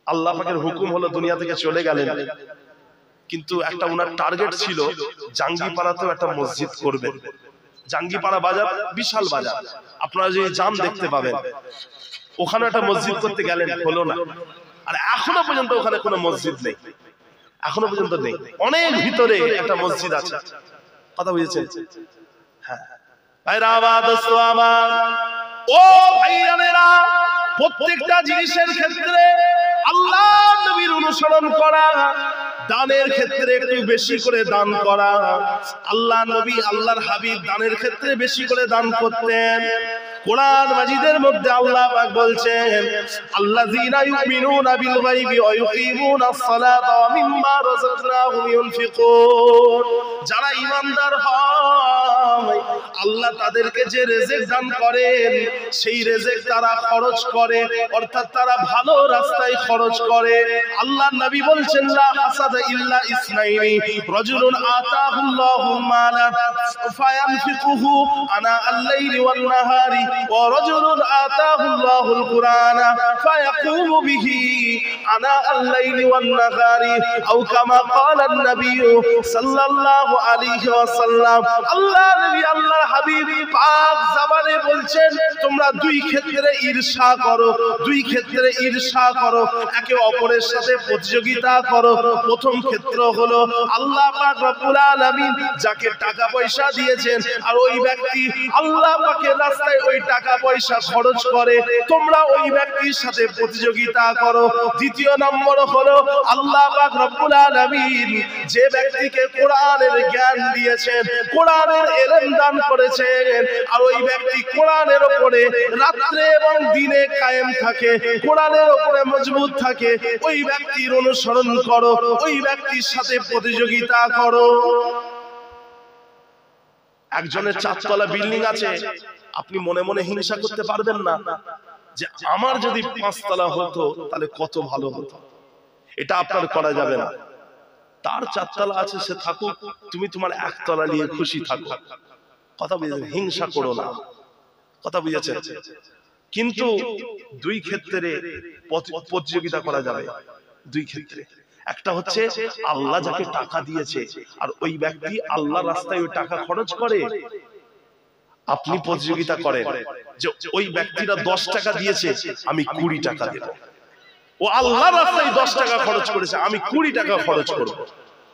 আল্লাহ পাকের হুকুম হলো দুনিয়া থেকে চলে গেলেন। কিন্তু একটা ওনার টার্গেট ছিল জাঙ্গিপাড়াতেও একটা মসজিদ করবেন। জাঙ্গিপাড়া বাজার বিশাল বাজার, আপনারা যদি যান দেখতে পাবেন। ওখানে একটা মসজিদ করতে গেলেন, হলো না। আর এখনো পর্যন্ত ওখানে কোনো মসজিদ নেই, এখনো পর্যন্ত নেই। অনেক ভিতরে একটা মসজিদ আছে। কথা বুঝেছেন? হ্যাঁ ভাইরা আমার, দোস্ত আমার, ও ভাইরানেরা, প্রত্যেকটা জিনিসের ক্ষেত্রে আল্লাহ নবীর অনুসরণ করা, দানের ক্ষেত্রে একটু বেশি করে দান করা। আল্লাহ নবী, আল্লাহর হাবিব দানের ক্ষেত্রে বেশি করে দান করতেন। কোরআন মাজিদের মধ্যে আল্লাহ পাক বলছেন, আল্লাযীনা ইউমিনুনা বিল গায়বি ওয়া ইউকিমুনাস সালাতা ওয়া মিম্মা রাযাকনাহুম ইউনফিকুন। যারা ঈমানদার হয়, আল্লাহ তাদেরকে যে রিজিক দান করেন, সেই রিজিক তারা খরচ করে, অর্থাৎ তারা ভালো রাস্তায় খরচ করে। আল্লাহর নবী বলছেন, লা হাসাদা ইল্লা ইসনাইনি, রাজুলুন আতাহুল্লাহুল মালা ফায়ানফিকুহু আনা আল-লাইলি ওয়ান নাহারি ওয়া রাজুলুন আতাহুল্লাহুল কুরআনা ফায়াকুমু বিহি আনা আল-লাইলি ওয়ান-নাহারি আও কামা ক্বালা an-নবী সাল্লাল্লাহু আলাইহি ওয়াসাল্লাম। আল্লাহ নবী আল্লাহর হাবিব পাক জবানে বলছেন তোমরা দুই ক্ষেত্রে ঈর্ষা করো, দুই ক্ষেত্রে ঈর্ষা করো, একে অপরের সাথে প্রতিযোগিতা করো। প্রথম ক্ষেত্র হলো আল্লাহ পাক রব্বুল আলামিন যাকে টাকা পয়সা দিয়েছেন আর ওই ব্যক্তি আল্লাহ পাকের রাস্তায় ওই টাকা পয়সা খরচ করে, তোমরা ওই ব্যক্তির সাথে প্রতিযোগিতা করো। দ্বিতীয় নম্বর হলো আল্লাহ পাক রব্বুল আলামিন যে ব্যক্তিকে কোরআনের জ্ঞান দিয়েছেন, কোরআনের ইলম দান করেছেন আর ওই ব্যক্তি কোরআনের উপরে রাত্রে এবং দিনে কায়েম থাকে, কোরআনের উপরে মজবুত থাকে, ওই ব্যক্তির অনুসরণ করো, ওই ব্যক্তির সাথে প্রতিযোগিতা করো। একজনের 4 তলা বিল্ডিং আছে, আপনি মনে মনে হিংসা করতে পারবেন না যে আমার যদি 5 তলা হতো তাহলে কত ভালো হতো। এটা আপনার করা যাবে না। তার 4 তলা আছে, সে থাকুক, তুমি তোমার 1 তলা নিয়ে খুশি থাকো। কথা বুঝেছেন? হিংসা করো না। কথা বুঝেছেন? কিন্তু দুই ক্ষেত্রে প্রতিযোগিতা করা যাবে। দুই ক্ষেত্রে একটা হচ্ছে আল্লাহ যাকে টাকা দিয়েছে আর ওই ব্যক্তি আল্লাহর রাস্তায় ওই টাকা খরচ করে, আপনি প্রতিযোগিতা করেন যে ওই ব্যক্তিরা 10 টাকা দিয়েছে, আমি 20 টাকা দেব। ও আল্লাহর রাস্তায় 10 টাকা খরচ করেছে, আমি 20 টাকা খরচ করব।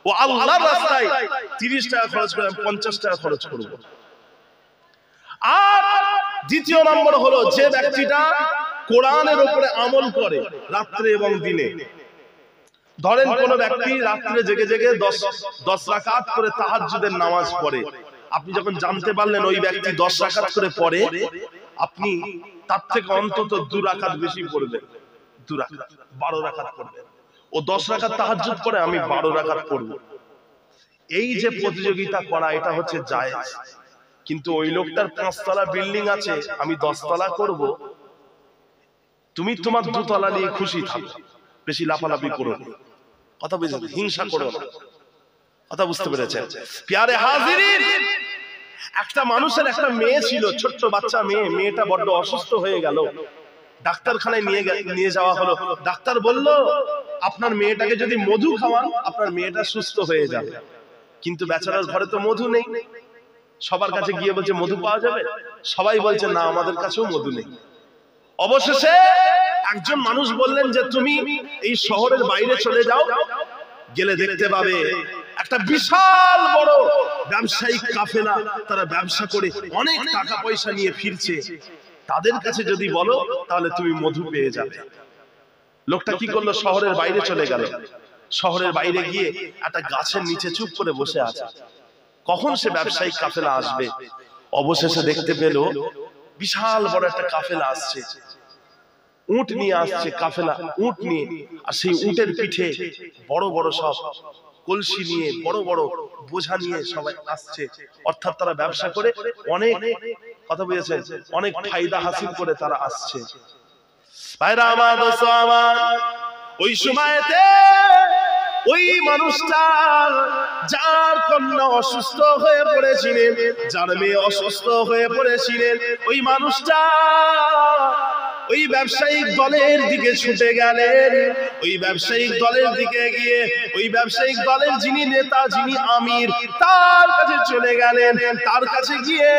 ও আল্লাহর রাস্তায় 30 টাকা খরচ করে, আমি 50 টাকা খরচ করব। আর দ্বিতীয় নম্বর হলো যে ব্যক্তিটা কোরআনের উপরে আমল করে রাত্রে এবং দিনে। ধরেন কোন ব্যক্তি রাত্রে জেগে জেগে 10 রাকাত করে তাহাজ্জুদের নামাজ পড়ে, আপনি যখন জানতে পারলেন ওই ব্যক্তি 10 রাকাত করে পড়ে, আপনি তার থেকে অন্তত 2 রাকাত বেশি পড়বেন, 2 রাকাত 12 রাকাত পড়বেন। ও 10 রাকাত তাহাজ্জুদ পড়ে, আমি 12 রাকাত পড়ব। এই যে প্রতিযোগিতা করা, এটা হচ্ছে জায়েজ। কিন্তু ওই লোকটার 5 তলা বিল্ডিং আছে, আমি 10 তলা করব, তুমি তোমার 2 তলা নিয়ে খুশি থাকো, বেশি লাফালাফি করো না। কথা বুঝেছেন? হিংসা করো না। কথা বুঝতে পেরেছেন? প্যারে হাজিরিন, একটা মানুষের একটা মেয়ে ছিল, ছোট্ট বাচ্চা মেয়ে। মেয়েটা বড্ড অসুস্থ হয়ে গেল, ডাক্তারখানায় নিয়ে যাওয়া হলো। ডাক্তার বলল আপনার মেয়েটাকে যদি মধু খাওয়ান আপনার মেয়েটা সুস্থ হয়ে যাবে। কিন্তু বেচারার ঘরে তো মধু নেই। সবার কাছে গিয়ে বলছে মধু পাওয়া যাবে, সবাই বলছে না আমাদের কাছেও মধু নেই। অবশেষে একজন মানুষ বললেন যে তুমি এই শহরের বাইরে চলে যাও, গেলে দেখতে পাবে একটা বিশাল বড় ব্যবসায়িক কাফেলা, তারা ব্যবসা করে অনেক টাকা পয়সা নিয়ে ফিরছে, তাদের কাছে যদি বলো তাহলে তুমি মধু পেয়ে যাবে। লোকটা কি করলো? শহরের বাইরে চলে গেল। শহরের বাইরে গিয়ে একটা গাছের নিচে চুপ করে বসে আছে, কখন সে ব্যবসায়িক কাফেলা আসবে। অবশেষে দেখতে পেল বিশাল বড় একটা কাফেলা আসছে, উট নিয়ে আসছে কাফেলা, উট নিয়ে। আর সেই উটের পিঠে বড় বড় সব কলসি নিয়ে, বড় বড় বোঝা নিয়ে সবাই আসছে। অর্থাৎ তারা ব্যবসা করে অনেক, কথা বুঝেছেন, অনেক ফায়দা হাসিল করে তারা আসছে। ভাইরা আমার, দোস্ত আমার, ওই সময়তে ওই মানুষটা যার কন্যা অসুস্থ হয়ে পড়েছিলেন, যার মেয়ে অসুস্থ হয়ে পড়েছিলেন, ওই মানুষটা ওই ব্যবসায়িক দলের দিকে ছুটে গেলেন। ওই ব্যবসায়িক দলের দিকে গিয়ে ওই ব্যবসায়িক দলের যিনি নেতা, যিনি আমির, তার কাছে চলে গেলেন। তার কাছে গিয়ে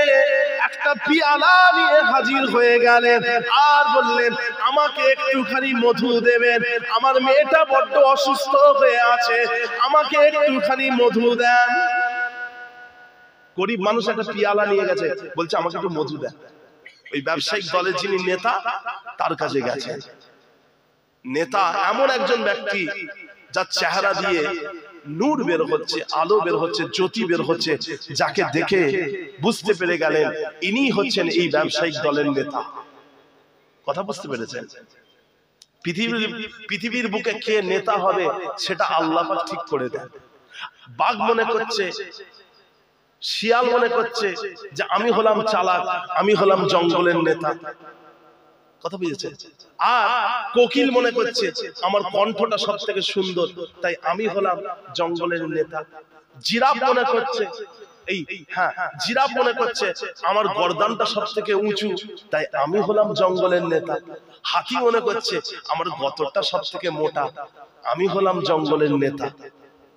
একটা পিয়ালা নিয়ে হাজির হয়ে গেলেন আর বললেন আমাকে একটুখানি মধু দেবেন, আমার মেয়েটা বড্ড অসুস্থ হয়ে আছে, আমাকে একটুখানি মধু দেন। গরিব মানুষ একটা পিয়ালা নিয়ে গেছে, বলছে আমাকে একটু মধু দেন। ওই ব্যবসায়িক দলের যিনি নেতা তার কাছে গেছে। নেতা এমন একজন ব্যক্তি যার চেহারা দিয়ে নূর বের হচ্ছে, আলো বের হচ্ছে, জ্যোতি বের হচ্ছে, যাকে দেখে বুঝতে পেরে গেলেন ইনি হচ্ছেন এই ব্যবসায়িক দলের নেতা। কথা বুঝতে পেরেছেন? পৃথিবীর বুকে কে নেতা হবে সেটা আল্লাহ পাক ঠিক করে দেন। বাঘ মনে করছে, শিয়াল মনে করছে যে আমি হলাম চালাক, আমি হলাম জঙ্গলের নেতা। কথা বুঝেছেন? আর কোকিল মনে করছে আমার কণ্ঠটা সব থেকে সুন্দর, তাই আমি হলাম জঙ্গলের নেতা। জিরাফ মনে করছে এই হ্যাঁ জিরাফ মনে করছে আমার গর্দানটা সবথেকে উঁচু, তাই আমি হলাম জঙ্গলের নেতা। হাতি মনে করছে আমার গতরটা সবথেকে মোটা, আমি হলাম জঙ্গলের নেতা।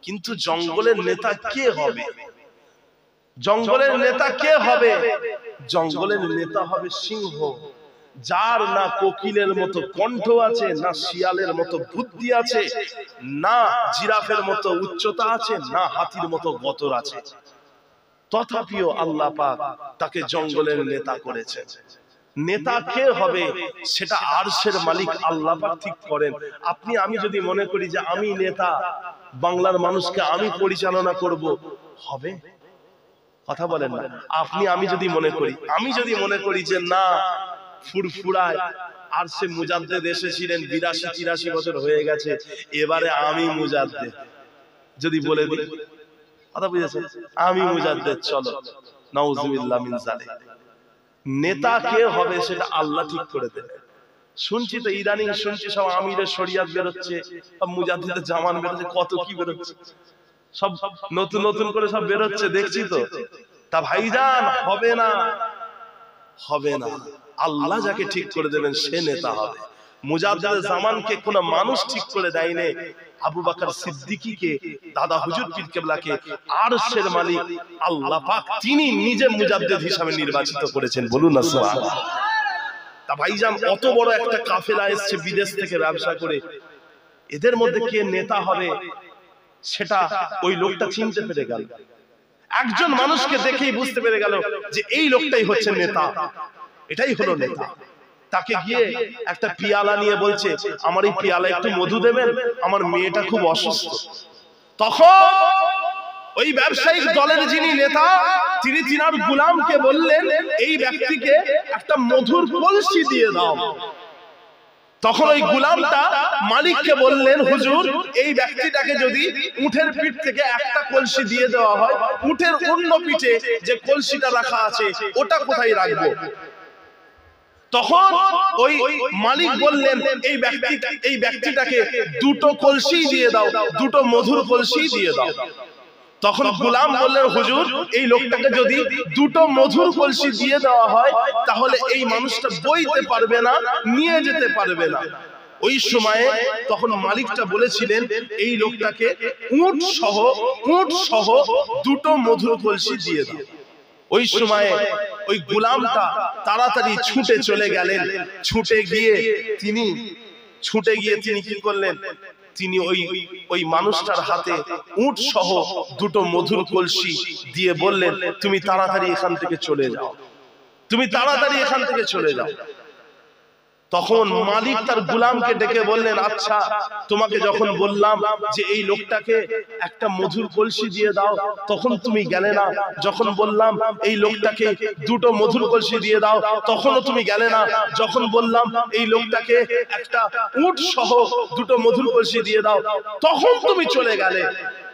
কিন্তু জঙ্গলের নেতা কে হবে? জঙ্গলের নেতা কে হবে? জঙ্গলের নেতা হবে সিংহ, যার না কোকিলের মতো কণ্ঠ আছে, না শিয়ালের মতো বুদ্ধি আছে, না জিরাফের মতো উচ্চতা আছে, না হাতির মতো গতর আছে। তথাপিও আল্লাহ পাক তাকে জঙ্গলের নেতা করেছেন। নেতা কে হবে সেটা আরশের মালিক আল্লাহ পাক ঠিক করেন। আপনি আমি যদি মনে করি যে আমি নেতা, বাংলার মানুষকে আমি পরিচালনা করব, হবে? কথা বলেন না। আপনি আমি যদি মনে করি যে না, ফুরফুরায় আরশে মুজাদ্দেদ এসেছিলেন 82-83 বছর হয়ে গেছে, এবারে আমি মুজাদ্দেদ যদি বলে দিই, কথা বুঝেছেন, আমি মুজাদ্দেদ, চলো, নাউজুবিল্লাহ মিন যালিক। নেতা কে হবে সেটা আল্লাহ ঠিক করে দেবে। শুনছি তো ইদানিং শুনছি সব আমিরের শরিয়াত বেরোচ্ছে, সব মুজাদ্দিদের জামান বেরোচ্ছে, কত কি বেরোচ্ছে, সব নতুন নতুন করে সব বেরোচ্ছে, দেখছি তো। তা ভাইজান হবে না, হবে না। আল্লাহ যাকে ঠিক করে দেবেন সে নেতা হবে। মুজাদ্দিদের জামানকে কোন মানুষ ঠিক করে দেয়নি। আবু বকর সিদ্দিকীকে, দাদা হুজুর পীর কেবলাকে আরশের মালিক আল্লাহ পাক তিনি নিজে মুজাদ্দিদ হিসেবে নির্বাচিত করেছেন। বলুন না সুবহানাল্লাহ। তা ভাইজান অত বড় একটা কাফেলা এসেছে বিদেশ থেকে ব্যবসা করে, এদের মধ্যে কে নেতা হবে সেটা ওই লোকটা চিনতে পেরে গেল। একজন মানুষকে দেখেই বুঝতে পেরে গেল যে এই লোকটাই হচ্ছে নেতা, এটাই হলো নেতা। তাকে গিয়ে একটা পিয়ালা নিয়ে বলছে, আমার এই পিয়ালা একটু মধু দেবেন, আমার মেয়েটা খুব অসুস্থ। তখন ওই ব্যবসায়িক দলের যিনি নেতা তিনি তিনার গোলামকে বললেন, এই ব্যক্তিকে একটা মধুর কলসি দিয়ে দাও। তখন ওই গোলামটা মালিককে বললেন, হুজুর এই ব্যক্তিটাকে যদি উটের পিঠ থেকে একটা কলসি দিয়ে দেওয়া হয়, উটের অন্য পিঠে যে কলসিটা রাখা আছে ওটা কোথায় রাখবো? তখন ওই মালিক বললেন, এই ব্যক্তিটাকে দুটো কলসি দিয়ে দাও, দুটো মধুর কলসি দিয়ে দাও। তখন গোলাম বললেন, হুজুর এই লোকটাকে যদি দুটো মধুর কলসি দিয়ে দেওয়া হয় তাহলে এই মানুষটা বইতে পারবে না, নিয়ে যেতে পারবে না। ওই সময়ে তখন মালিকটা বলেছিলেন, এই লোকটাকে উট সহ দুটো মধুর কলসি দিয়ে দাও। ওই সময়ে ওই গোলামটা তাড়াতাড়ি ছুটে চলে গেলেন। ছুটে গিয়ে তিনি কি করলেন, তিনি ওই মানুষটার হাতে উট সহ দুটো মধুর কলসি দিয়ে বললেন, তুমি তাড়াতাড়ি এখান থেকে চলে যাও, তুমি তাড়াতাড়ি এখান থেকে চলে যাও। তখন মালিক তার গোলামকে ডেকে বললেন, আচ্ছা তোমাকে যখন বললাম যে এই লোকটাকে একটা মধুর কলসি দিয়ে দাও তখন তুমি গেলে না, যখন বললাম এই লোকটাকে দুটো মধুর কলসি দিয়ে দাও তখনও তুমি গেলে না, যখন বললাম এই লোকটাকে একটা উট সহ দুটো মধুর কলসি দিয়ে দাও তখন তুমি চলে গেলে,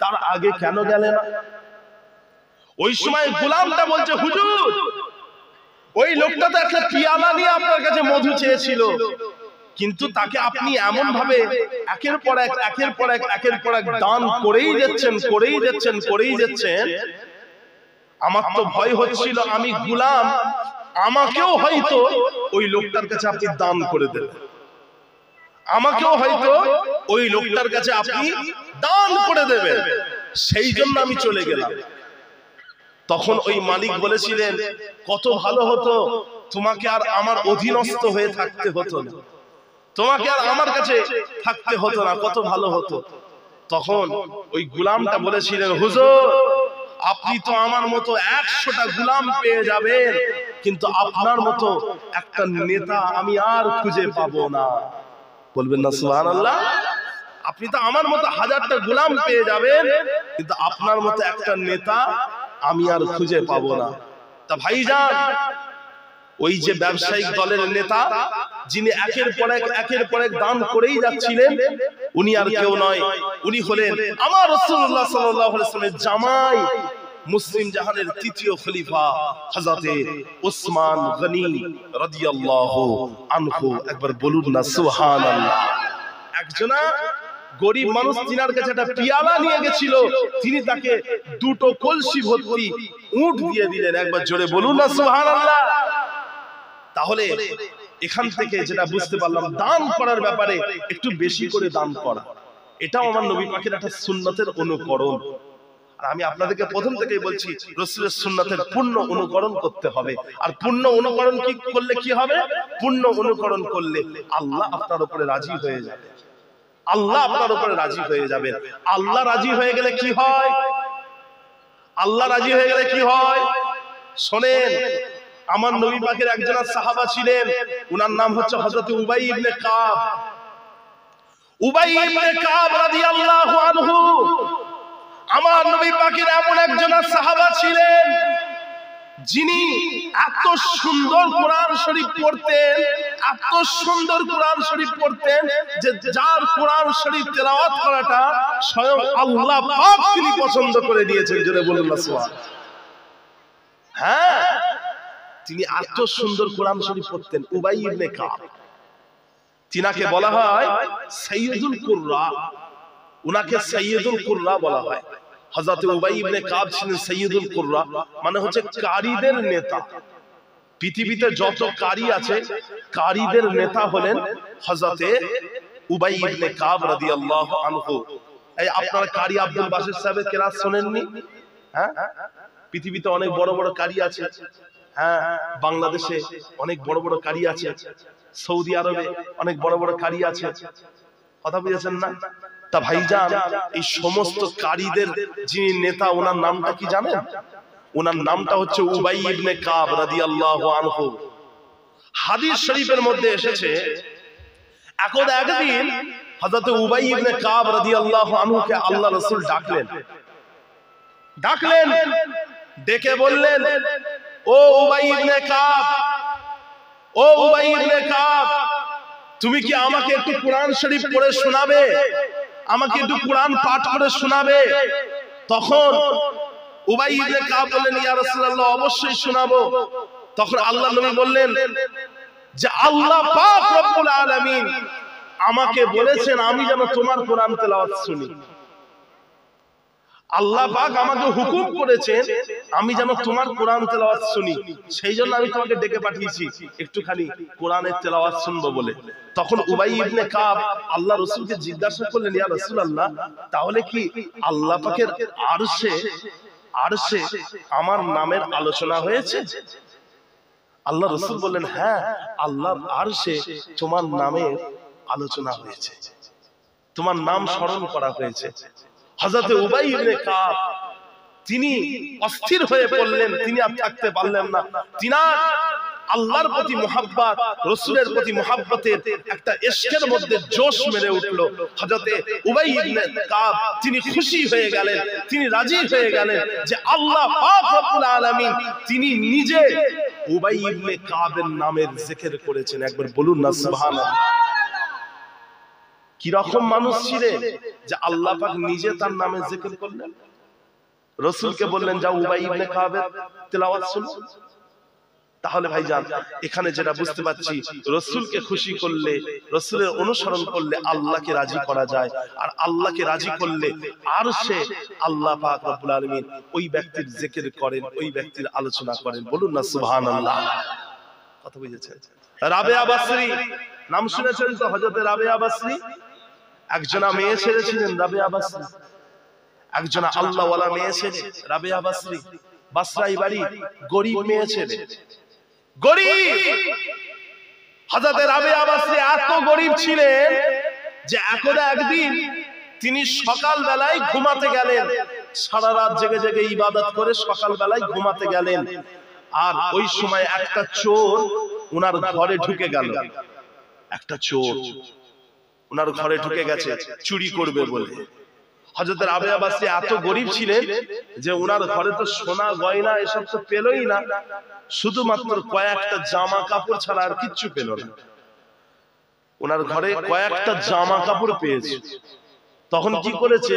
তার আগে কেন গেলে না? ওই সময় গোলামটা বলছে, হুজুর ওই লোকটা তো একটা পিয়ালা নিয়ে আপনার কাছে মধু চেয়েছিল, কিন্তু তাকে আপনি এমন ভাবে একের পর এক দান করেই যাচ্ছেন, আমার তো ভয় হচ্ছিল আমি গোলাম, আমাকেও হয়তো ওই লোকটার কাছে আপনি দান করে দেবেন, আমাকেও হয়তো ওই লোকটার কাছে আপনি দান করে দেবেন, সেই জন্য আমি চলে গেলাম। তখন ওই মালিক বলেছিলেন, কত ভালো হতো তোমাকে আর আমার অধীনস্থ হয়ে থাকতে হতো না, তোমাকে আর আমার কাছে থাকতে হতো না, কত ভালো হতো। তখন ওই গোলামটা বলেছিলেন, হুজুর আপনি তো আমার মতো 100টা গোলাম পেয়ে যাবেন, কিন্তু আপনার মতো একটা নেতা আমি আর খুঁজে পাবো না। বলবেন না সুবহানাল্লাহ? আপনি তো আমার মতো 1000টা গোলাম পেয়ে যাবেন, কিন্তু আপনার মতো একটা নেতা আমি আর খুঁজে পাবো না। তা ভাইজান ওই যে ব্যবসায়িক দলের নেতা যিনি একের পর এক দান করেই যাচ্ছিলেন, উনি আর কেউ নয়, উনি হলেন আমার রাসূলুল্লাহ সাল্লাল্লাহু আলাইহি ওয়াসাল্লামের জামাই, মুসলিম জাহানের তৃতীয় খলিফা হযরতে ওসমান গনি রাদিয়াল্লাহু আনহু। একবার বলুন না সুবহানাল্লাহ। একজনা গরিব মানুষ তিনার কাছে একটা পিয়ালা নিয়ে গেছিল, তিনি তাকে দুটো কলসি ভর্তি উট দিয়ে দিলেন। একবার জোরে বলুন না সুবহানাল্লাহ। তাহলে এখান থেকে যেটা বুঝতে পারলাম, দান করার ব্যাপারে একটু বেশি করে দান করা, এটাও আমার নবী পাকের একটা সুন্নতের অনুকরণ। আর আমি আপনাদেরকে প্রথম থেকেই বলছি, রাসূলের সুন্নতের পূর্ণ অনুকরণ করতে হবে। আর পূর্ণ অনুকরণ কি করলে কি হবে? পূর্ণ অনুকরণ করলে আল্লাহ আপনার উপরে রাজি হয়ে যাবে। আল্লাহ আপনার উপরে রাজি হয়ে যাবেন। আল্লাহ রাজি হয়ে গেলে কি হয়? আল্লাহ রাজি হয়ে গেলে কি হয় শোনেন। আমার নবী পাকের একজন সাহাবা ছিলেন, উনার নাম হচ্ছে হযরত উবাই ইবনে কাব। উবাই ইবনে কাব রাদিয়াল্লাহু আনহু আমার নবী পাকের এমন একজন সাহাবা ছিলেন, যিনি এত সুন্দর কোরআন শরীফ পড়তেন, এত সুন্দর কোরআন শরীফ পড়তেন যে যার কোরআন শরীফ তেলাওয়াত করাটা স্বয়ং আল্লাহ পাক তিনি পছন্দ করে দিয়েছেন। জোরে বলুন না সুবহানাল্লাহ। হ্যাঁ, তিনি এত সুন্দর কোরআন শরীফ পড়তেন। উবাই ইবনে কাব, তিনাকে বলা হয় সাইয়্যিদুল কুররা, উনাকে সাইয়্যিদুল কুররা বলা হয়। হযরত উবাই ইবনে কাব ছিলেন সাইয়্যিদুল কুররা, মানে হচ্ছে কারীদের নেতা। পৃথিবীতে যত কারী আছে, কারীদের নেতা হলেন হযরত উবাই ইবনে কাব রাদিয়াল্লাহু আনহু। এই আপনারা কারী আব্দুল বাসির সাহেবের কেরাত শুনেননি? হ্যাঁ, পৃথিবীতে অনেক বড় বড় কারী আছে। হ্যাঁ, বাংলাদেশে অনেক বড় বড় কারী আছে, সৌদি আরবে অনেক বড় বড় কারী আছে। কথা বুঝেছেন না? তা ভাইজান, এই সমস্ত কারীদের যিনি নেতা, ওনার নামটা কি জানেন? ওনার নামটা হচ্ছে উবাই ইবনে কাব রাদিয়াল্লাহু আনহু। হাদিস শরীফের মধ্যে এসেছে, একদিন হযরত উবাই ইবনে কাব রাদিয়াল্লাহু আনহুকে আল্লাহ রাসূল ডাকলেন। ডেকে বললেন, ও উবাই ইবনে কাব, ও উবাই ইবনে কাব, তুমি কি আমাকে একটু কোরআন শরীফ পড়ে শোনাবে? আমাকে একটু কোরআন পাঠ করে শোনাবে? তখন উবাই ইবনে কাব বললেন, ইয়া রাসূলুল্লাহ, অবশ্যই শোনাবো। তখন আল্লাহর নবী বললেন যে আল্লাহ পাক রব্বুল আলামিন আমাকে বলেছেন আমি যেন তোমার কোরআন তেলাওয়াত শুনি। আল্লাহ পাক আমাকে হুকুম করেছেন আমি যেন তোমার কোরআন তেলাওয়াত শুনি, সেই জন্য আমি তোমাকে ডেকে পাঠিয়েছি একটুখানি কোরআনের তেলাওয়াত শুনবো বলে। তখন উবাই ইবনে কাব আল্লাহ রাসূলকে জিজ্ঞাসা করলেন, ইয়া রাসূলুল্লাহ, তাহলে কি আল্লাহ পাকের আরশে আমার নামের আলোচনা হয়েছে? আল্লাহ রাসূল বললেন, হ্যাঁ, আল্লাহর আরশে তোমার নামের আলোচনা হয়েছে, তোমার নাম স্মরণ করা হয়েছে। হযরত উবাই ইবনে কাব তিনি অস্থির হয়ে পড়লেন, তিনি আর থাকতে পারলেন না। তিনার আল্লাহর প্রতি মুহাব্বত, রাসূলের প্রতি মুহাব্বতের একটা ইশকের মধ্যে জোশ মেরে উঠলো। হযরত উবাই ইবনে কাব তিনি খুশি হয়ে গেলেন, তিনি রাজি হয়ে গেলেন যে আল্লাহ পাক রব্বুল আলামিন তিনি নিজে উবাই ইবনে কাবের নামের জিকির করেছেন। একবার বলুন না সুবহানাল্লাহ। কি রকম মানুষ ছিলেন যে আল্লাহ পাক নিজে তার নামে জিকির করলেন, রাসূলকে বললেন যাও উবাই ইবনে কাবের তেলাওয়াত শুনো। তাহলে ভাইজান, এখানে যেটা বুঝতে পারছি, রাসূলকে খুশি করলে, রাসূলের অনুসরণ করলে আল্লাহকে রাজি করা যায়। আর আল্লাহকে রাজি করলে আরশে আল্লাহ পাক রব্বুল আলামিন ওই ব্যক্তির জিকির করেন, ওই ব্যক্তির আলোচনা করেন। বলুন না সুবহানাল্লাহ। কথা বুঝেছেন? রাবেয়া বাসরি নাম শুনেছেন তো? হযরত রাবেয়া বাসরি একজনা মেয়ে ছেলে ছিলেন। রাবেয়া বাসরি একজনা আল্লাহওয়ালা মেয়ে ছেলে। রাবেয়া বাসরি বাসরাই বাড়ি, গরিব মেয়ে ছেলে, গরিব। হযরত রাবেয়া বাসরি এত গরিব ছিলেন যে একদিন তিনি সকাল বেলায় ঘুমাতে গেলেন, সারা রাত জেগে জেগে ইবাদত করে সকাল বেলায় ঘুমাতে গেলেন। আর ওই সময় একটা চোর ওনার ঘরে ঢুকে গেল। একটা চোর ওনার ঘরে ঢুকে গেছে চুরি করবে বলে। হযরত রাবেয়া বাসরি এত গরিব ছিলেন যে ওনার ঘরে তো সোনা গয়না এসব তো পেলই না, শুধুমাত্র কয়েকটা জামা কাপড় ছাড়া আর কিচ্ছু পেল না। ওনার ঘরে কয়েকটা জামা কাপড় পেয়েছে। তখন কি করেছে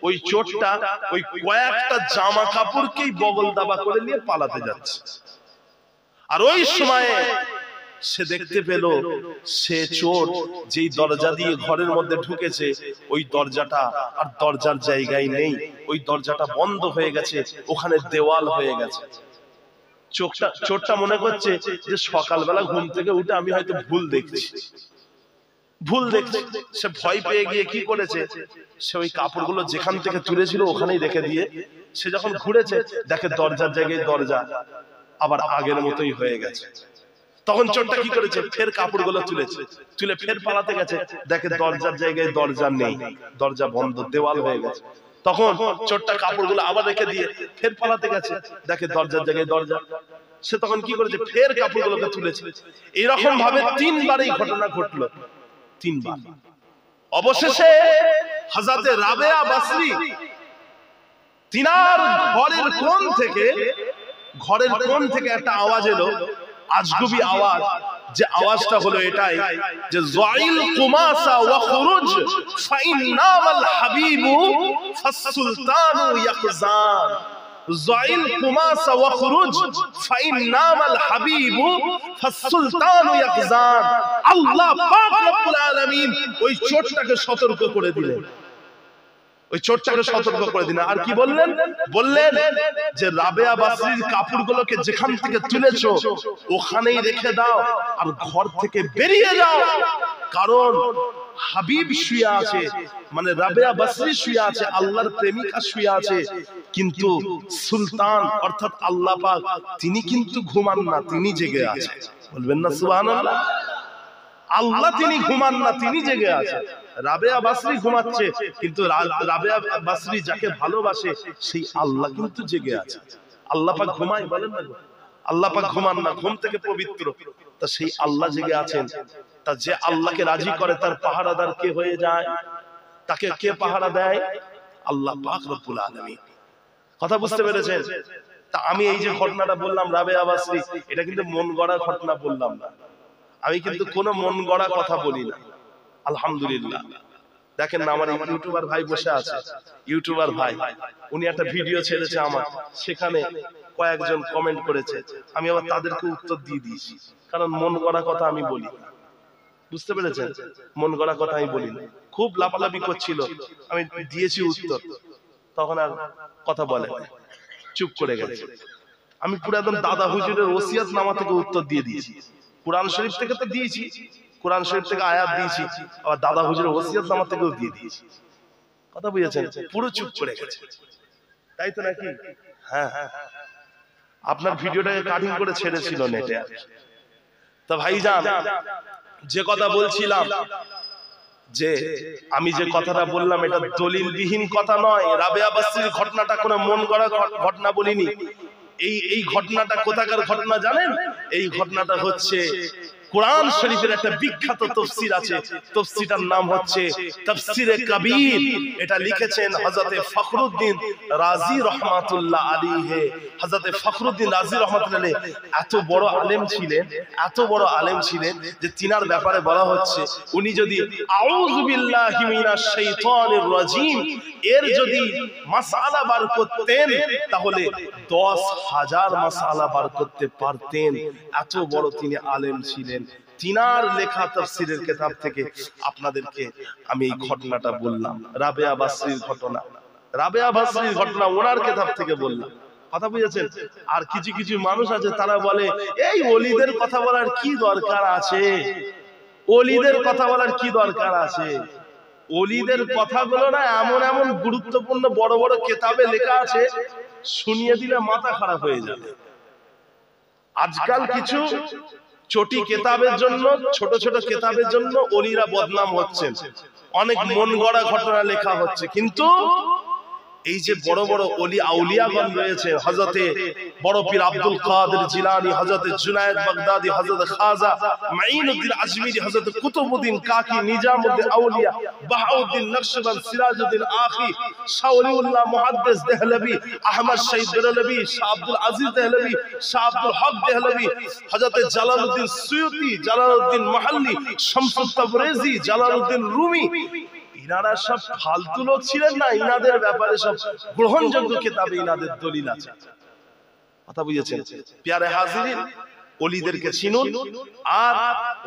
ওই চোরটা, ওই কয়েকটা জামা কাপড়কেই বগল দাবা করে নিয়ে পালাতে যাচ্ছে। আর ওই সময়ে সে দেখতে পেল সে চোর যেই দরজা দিয়ে ঘরের মধ্যে ঢুকেছে ওই দরজাটা আর দরজার জায়গায় নেই, ওই দরজাটা বন্ধ হয়ে গেছে, ওখানে দেওয়াল হয়ে গেছে। চোরটা মনে করছে যে সকালবেলা ঘুম থেকে উঠে আমি হয়তো ভুল দেখছি। সে ভয় পেয়ে গিয়ে কি করেছে, সে ওই কাপড়গুলো যেখান থেকে তুলেছিল ওখানেই রেখে দিয়ে সে যখন ঘুরেছে দেখে দরজার জায়গায় দরজা আবার আগের মতোই হয়ে গেছে। তখন চোরটা কি করেছে, ফের কাপড়গুলো তুলে ফের পালাতে গেছে, দেখে দরজার জায়গায় দরজা নেই, দরজা বন্ধ, দেওয়াল হয়ে গেছে। তখন চোরটা কাপড়গুলো আবার রেখে দিয়ে ফের পালাতে গেছে, দেখে দরজার জায়গায় দরজা। সে তখন কি করেছে, ফের কাপড়গুলোকে তুলেছে। এরকম ভাবে 3 বার এই ঘটনা ঘটলো, 3 বার। অবশেষে হযরতে রাবেয়া বসরি তিনার ঘরের কোণ থেকে একটা আওয়াজ এলো, আজগুবি আওয়াজ। যে আওয়াজটা হলো এটাই যে যাইল কুমাসা ওয়া খুরুজ ফাইন্নামাল হাবিবু ফাসসুলতানু ইয়াকজান। যাইল কুমাসা ওয়া খুরুজ ফাইন্নামাল হাবিবু ফাসসুলতানু ইয়াকজান। আল্লাহ পাক রব্বুল আলামিন ওই চোরটাকে সতর্ক করে দিলেন, আর কি বললেন যে রাবেয়া বসরির কাপড়গুলোকে যেখান থেকে তুলেছো ওখানেই রেখে দাও আর ঘর থেকে বেরিয়ে যাও, কারণ হাবিব শুয়ে আছে, মানে রাবেয়া বসরি শুয়ে আছে, আল্লাহর প্রেমিকা শুয়ে আছে, কিন্তু সুলতান অর্থাৎ আল্লাহ পাক তিনি কিন্তু ঘুমান না, তিনি জেগে আছে। বলবেন না সুবহানাল্লাহ? আল্লাহ তিনি ঘুমান না, তিনি জেগে আছে। রাবেয়া বসরি ঘুমাচ্ছে, কিন্তু রাবেয়া বসরি যাকে ভালোবাসে সেই আল্লাহ কিন্তু জেগে আছে। আল্লাহ পাক ঘুমায়? বলেন না, আল্লাহ পাক ঘুমান না, ঘুম থেকে পবিত্র। তা সেই আল্লাহ জেগে আছেন। তা যে আল্লাহকে রাজি করে তার পাহারাদার কে হয়ে যায়? তাকে কে পাহারা দেয়? আল্লাহ পাক রব্বুল আলামিন। কথা বুঝতে পেরেছেন? তা আমি এই যে ঘটনাটা বললাম রাবেয়া বসরি, এটা কিন্তু মন গড়া ঘটনা বললাম না, আমি কিন্তু কোনো মন গড়া কথা বলি না। আলহামদুলিল্লাহ। দেখেন না, আমার ইউটিউবার ভাই বসে আছে, ইউটিউবার ভাই উনি একটা ভিডিও ছেড়েছে আমার, সেখানে কয়েকজন কমেন্ট করেছে, আমি আবার তাদেরকে উত্তর দিয়ে দিয়েছি, কারণ মন গড়া কথা আমি বলি না। বুঝতে পেরেছেন? মন গড়া কথা আমি বলি না। খুব লাফালাফি করছিল, আমি দিয়েছি উত্তর, তখন আর কথা বলে চুপ করে গেছে। আমি পুরো একদম দাদা হুজুরের ওসিয়ত নামা থেকে উত্তর দিয়ে দিয়েছি। কুরআন শরীফ থেকে তো দিয়েছি, কুরআন শরীফ থেকে আয়াত দিয়েছি, আবার দাদা হুজুরের ওসিয়ত নামা থেকেও দিয়ে দিয়েছি। কথা বুঝেছেন? পুরো চুপ করে গেছে, তাই তো নাকি? হ্যাঁ, আপনার ভিডিওটাকে কাটিং করে ছেড়েছিল নেটে। তা ভাইজান, যে কথা বলছিলাম, যে আমি যে কথাটা বললাম এটা দলিলবিহীন কথা নয়। রাবেয়া বসরির ঘটনাটা কোনো মন গড়া ঘটনা বলিনি। এই ঘটনাটা কোথাকার ঘটনা জানেন? এই ঘটনাটা হচ্ছে কুরআন শরীফের একটা বিখ্যাত তাফসীর আছে, তাফসীরটার নাম হচ্ছে তাফসীরে কবির। এটা লিখেছেন হযরতে ফখরুদ্দীন রাজি রাহমাতুল্লাহ আলাইহি। হযরতে ফখরুদ্দীন রাজি রাহমাতুল্লাহ আলাইহি এত বড় আলেম ছিলেন যে তিনার ব্যাপারে বলা হচ্ছে উনি যদি আউযু বিল্লাহি মিনাশ শাইতানির রাজিম এর যদি মাসআলা বার করতেন তাহলে 10,000 মাসআলা বার করতে পারতেন। এত বড় তিনি আলেম ছিলেন। তিনার লেখা তাফসীরের কিতাব থেকে আপনাদেরকে আমি এই ঘটনাটা বললাম, রাবেয়া বসরির ঘটনা ওনার কিতাব থেকে বললাম। কথা বুঝেছেন? আর কিছু কিছু মানুষ আছে তারা বলে এই ওলিদের কথা বলার কি দরকার আছে, ওলিদের কথা বলার কি দরকার আছে। ওলিদের কথাগুলো না এমন এমন গুরুত্বপূর্ণ বড় বড় কিতাবে লেখা আছে, শুনিয়ে দিলে মাথা খারাপ হয়ে যাবে। আজকাল কিছু ছোটি কেতাবের জন্য, ছোট ছোট কেতাবের জন্য ওলিরা বদনাম হচ্ছেন, অনেক মন গড়া ঘটনা লেখা হচ্ছে। কিন্তু এই যে বড় বড় ওলি আউলিয়াগণ রয়েছে, হযরতে বড় পীর আব্দুল কাদের জিলানী, হযরতে জুনায়েদ বাগদাদি, হযরত খাজা মাইনুদ্দিন আজমিরি, হযরত কুতুবউদ্দিন কাকি, নিজামউদ্দিন আউলিয়া, বাহাউদ্দিন নকশবন্দ, সিরাজউদ্দিন আখি, শাহ ওলিউল্লাহ মুহাদ্দিস দেহলভী, আহমদ শহীদ বেরলভী, শাহ আব্দুল আজিজ দেহলভী, শাহ আব্দুল হক দেহলভী, হযরতে Jalaluddin Suyuti, Jalaluddin Mahalli, Shamsut Tabrizi, Jalaluddin Rumi, ইনারা সব ফালতু লোক ছিলেন না। ইনাদের ব্যাপারে সব গ্রহণযোগ্য কিতাবে ইনাদের দলিল আছে। কথা বুঝেছেন? প্যারে হাজিরিন, ওলিদেরকে চিনুন আর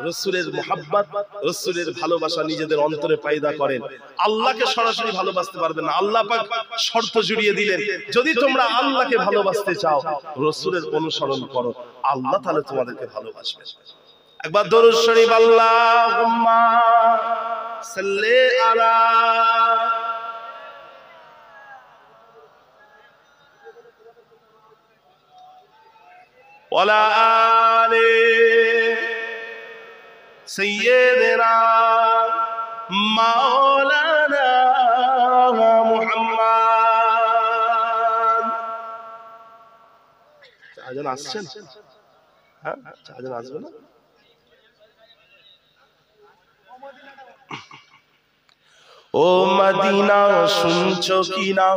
রাসূলের মুহাব্বত রাসূলের ভালোবাসা নিজেদের অন্তরে পয়দা করেন। আল্লাহকে সরাসরি ভালোবাসতে পারবেন না, আল্লাহ পাক শর্ত জুড়িয়ে দিলেন যদি তোমরা আল্লাহকে ভালোবাসতে চাও রাসূলের অনুসরণ করো, আল্লাহ তাআলা তোমাদেরকে ভালোবাসবেন। একবার দরুদ শরীফ আল্লাহুম্মা সাল্লি আলা ওয়ালা আলি সাইয়্যিদিনা মাওলানা মুহাম্মদ। আজান আসছেন? হ্যাঁ, আজান আসবে না? ও মদিনা শুনছো কি না?